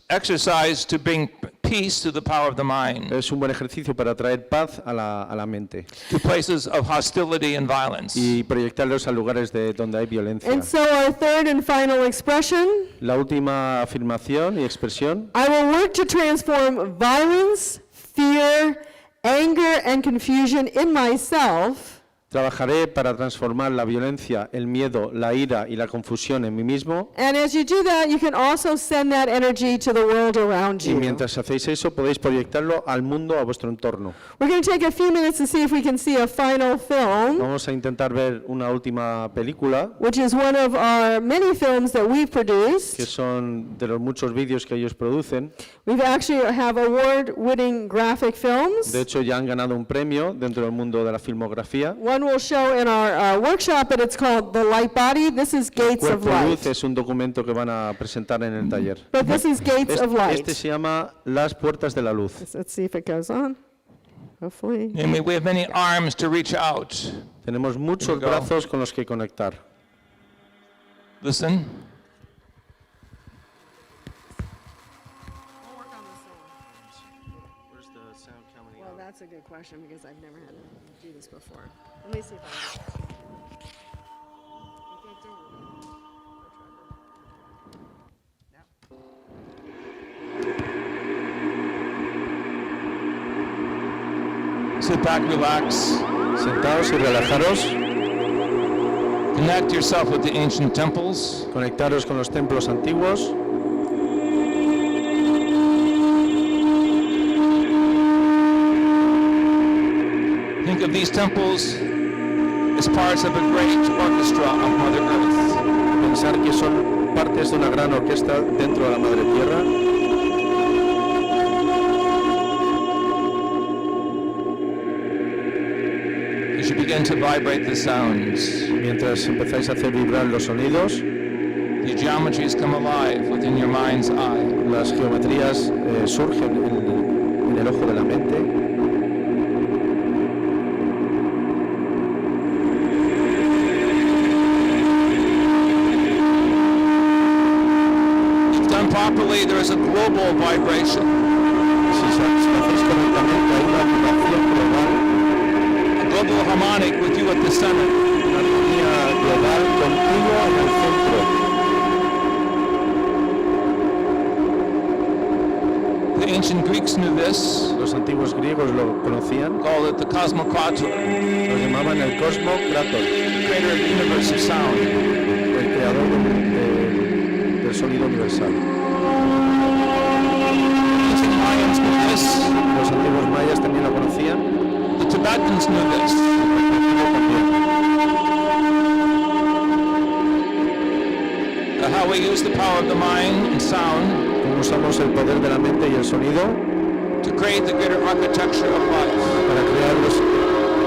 exercise to bring peace to the power of the mind, Es un buen ejercicio para traer paz a la mente to places of hostility and violence. y proyectarlos a lugares donde hay violencia. And so our third and final expression, La última afirmación y expresión: I will work to transform violence, fear, anger, and confusion in myself trabajaré para transformar la violencia, el miedo, la ira y la confusión en mí mismo. And as you do that, you can also send that energy to the world around Y you. mientras hacéis eso, podéis proyectarlo al mundo, a vuestro entorno. We're going to take a few minutes to see if we can see a final film, Vamos a intentar ver una última película, which is one of our many films that we've que produced. son de los muchos vídeos que ellos producen. We've actually have award-winning graphic films. De hecho, ya han ganado un premio dentro del mundo de la filmografía. One we'll show in our workshop, but it's called The Light Body. This is Gates of Cuerpo y Luz Light. es un documento que van a presentar en el taller. But this is Gates of Light. Este se llama Las Puertas de la Luz. Let's see if it goes on. Hopefully. And we have many arms to reach out. Tenemos muchos Here we go. brazos con los que conectar. Listen. Well, that's a good question because I've never had to do this before. Let me see if I can. Sit back, relax. Sentaos y relajaros. Connect yourself with the ancient temples. Conectaros con los templos antiguos. Think of these temples as parts of a great orchestra of Mother Earth. Pensar que son partes de una gran orquesta dentro de la Madre Tierra. As you begin to vibrate the sounds, Mientras empezáis a hacer vibrar los sonidos, the geometries come alive within your mind's eye. las geometrías surgen en el ojo de la mente. If done properly, there is a global vibration, Si hacéis correctamente, hay una vibración global, a global harmonic with you at the center. una armonía global continua en el centro. The ancient Greeks knew this, Los antiguos griegos lo conocían, called it the cosmocrator, lo llamaban el cosmocrator, the creator of the universe of sound. el creador del sonido universal. Ancient Mayans knew this, Los antiguos mayas también lo conocían, the Tibetans knew this. también. How we use the power of the mind and sound Cómo usamos el poder de la mente y el sonido to create the greater architecture of life. para crear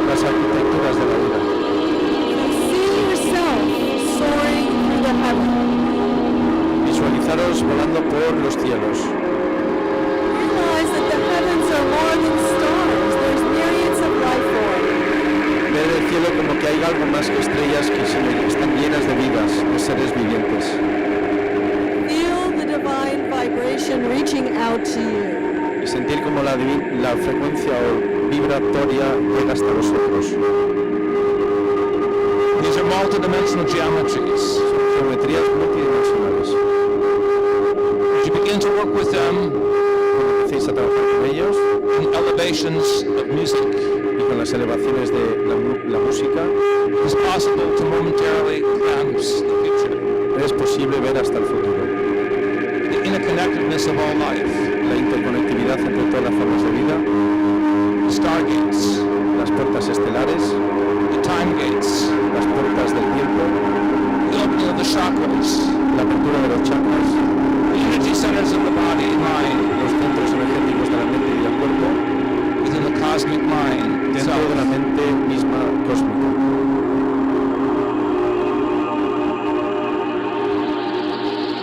las arquitecturas de la vida. See yourself soaring through the heavens. Visualizaros volando por los cielos. Realize that the heavens are more than stars. There's myriads of life forms. Ver el cielo como que hay algo más que estrellas que están llenas de vidas, de seres vivientes. Feel the divine vibration reaching out to you. Y sentir como la frecuencia vibratoria llega hasta vosotros. These are multidimensional geometries. Son geometrías multidimensionales. As you begin to work with them Cuando empecéis a trabajar con ellos in elevations of music, y con las elevaciones de la música, it is possible to momentarily glimpse the future, es posible ver hasta el futuro. the interconnectedness of all life, La interconectividad entre todas las formas de vida, the stargates, las puertas estelares, the time gates, las puertas del tiempo, the opening of the chakras, la apertura de los chakras, the energy centers of the body and mind los centros energéticos de la mente y del cuerpo, within the cosmic mind dentro de la itself. mente misma cósmica.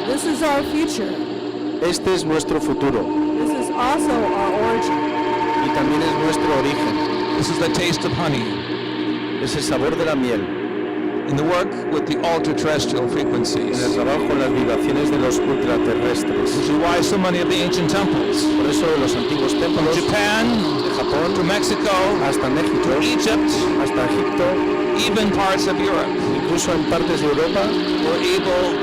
This is our future. Este es nuestro futuro This is also our origin. y también es nuestro origen. This is the taste of honey Es el sabor de la miel in the work with the ultra-terrestrial en frequencies. el trabajo con las vibraciones de los ultraterrestres. Which is why so many of the ancient temples, Por eso los antiguos from templos de Japan Japón to Mexico, hasta México, Egypt, hasta Egipto, even parts of Europe, incluso en partes de Europa, were able,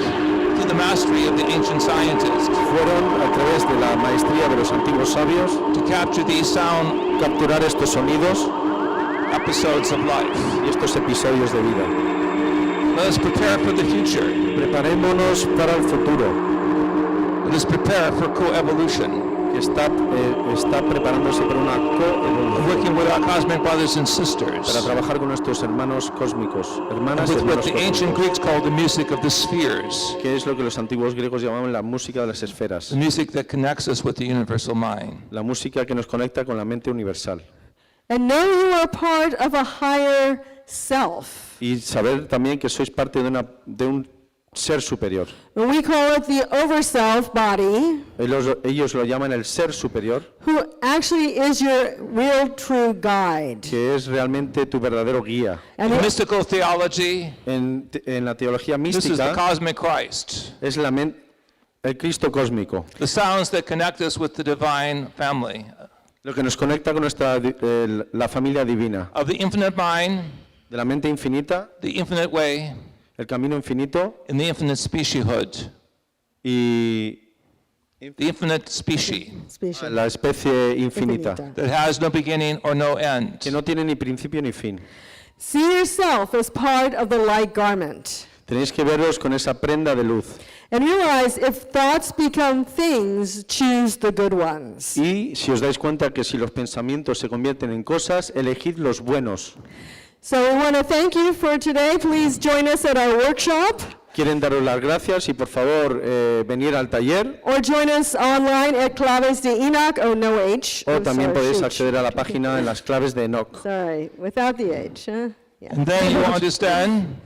through the mastery of the ancient scientists, fueron a través de la maestría de los antiguos sabios to capture these sound capturar estos sonidos episodes of life. y estos episodios de vida. Let us prepare for the future. Preparémonos para el futuro, Let us prepare for coevolution, que está preparándose para una coevolución, working with our cosmic brothers and para sisters, trabajar con nuestros hermanos cósmicos, hermanas y with what hermanos the ancient cósmicos, Greeks called the music of the spheres, que es lo que los antiguos griegos llamaban la música de las esferas, the music that connects us with the universal mind. la música que nos conecta con la mente universal. And know you are part of a higher self. Y saber también que sois parte de un ser superior. And we call it the overself body, Ellos lo llaman el ser superior, who actually is your real true guide. que es realmente tu verdadero guía. And In the- mystical theology, En la teología this is the mística cosmic Christ, es el Cristo cósmico, the sounds that connect us with the divine family lo que nos conecta con la familia divina, of the infinite mind, de la mente infinita, the infinite way, el camino infinito and the infinite specieshood, y the infinite species Species. la especie infinita, Infinita. that has no beginning or no end. que no tiene ni principio ni fin. See yourself as part of the light garment. Tenéis que veros con esa prenda de luz. And realize if thoughts become things, choose the good ones. Y si os dais cuenta que si los pensamientos se convierten en cosas, elegid los buenos. So we want to thank you for today. Please join us at our workshop Quieren daros las gracias y por favor venir al taller or join us online at Claves De Enoc. Oh, no H. o I'm también sorry, podéis shoot. acceder a la página en las claves de Enoc. Sorry, without the H. Huh? Yeah. And then you understand,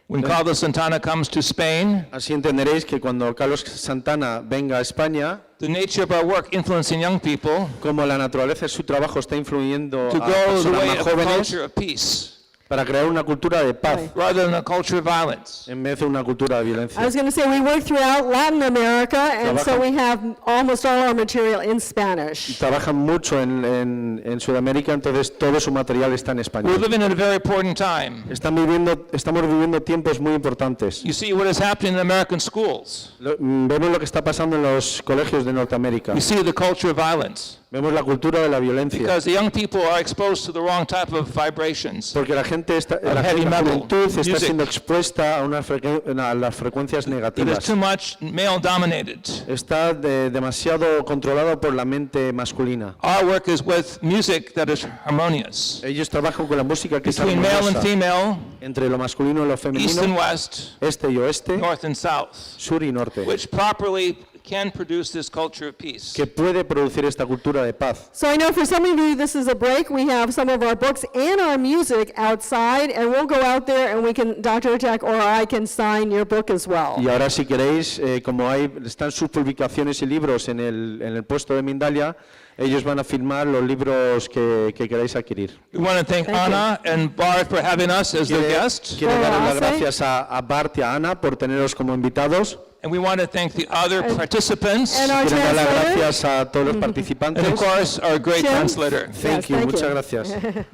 when Carlos Santana comes to Spain, Así entenderéis que cuando Carlos Santana venga a España, the nature of our work influencing young people como la naturaleza de su trabajo está influyendo to a go the personas way más of a jóvenes culture of peace para crear una cultura de paz rather than a culture of violence. en vez de una cultura de violencia. I was going to say we work throughout Latin America, and so Trabajan- we have almost all our material in Spanish. Trabajan mucho en Sudamérica, entonces todo su material está en We're español. living at a very important time. Estamos viviendo tiempos muy importantes. You see what is happening in American schools. Vemos lo que está pasando en los colegios de Norteamérica. You see the culture of violence. Vemos la cultura de la violencia. Because the young people are exposed to the wrong type of vibrations. Porque la gente, heavy la metal, juventud está music. siendo expuesta a las frecuencias It is negativas. too much male dominated. Está demasiado controlado por la mente masculina. Our work is with music that is harmonious. Ellos trabajan con la música que es Between male and armoniosa female, entre lo masculino y lo east and femenino, west, este y oeste, north and south, sur y norte, which properly can produce this culture of peace. que puede producir esta cultura de paz. So I know for some of you this is a break. We have some of our books and our music outside, and we'll go out there and we can, Dr. Hurtak or I can sign your book as well. Y ahora si queréis, como están sus publicaciones y libros en el puesto de Mindalia, ellos van a firmar los libros que queráis adquirir. We want to thank Anna and Bart for having us as their guests. Quiero dar las ACCE. gracias a Bart y a Ana por teneros como invitados. And we want to thank the other participants. And our Quiero dar las translator. gracias a todos los And participantes. of course, our great Tim. translator. Thank Yes, you, thank muchas you. gracias.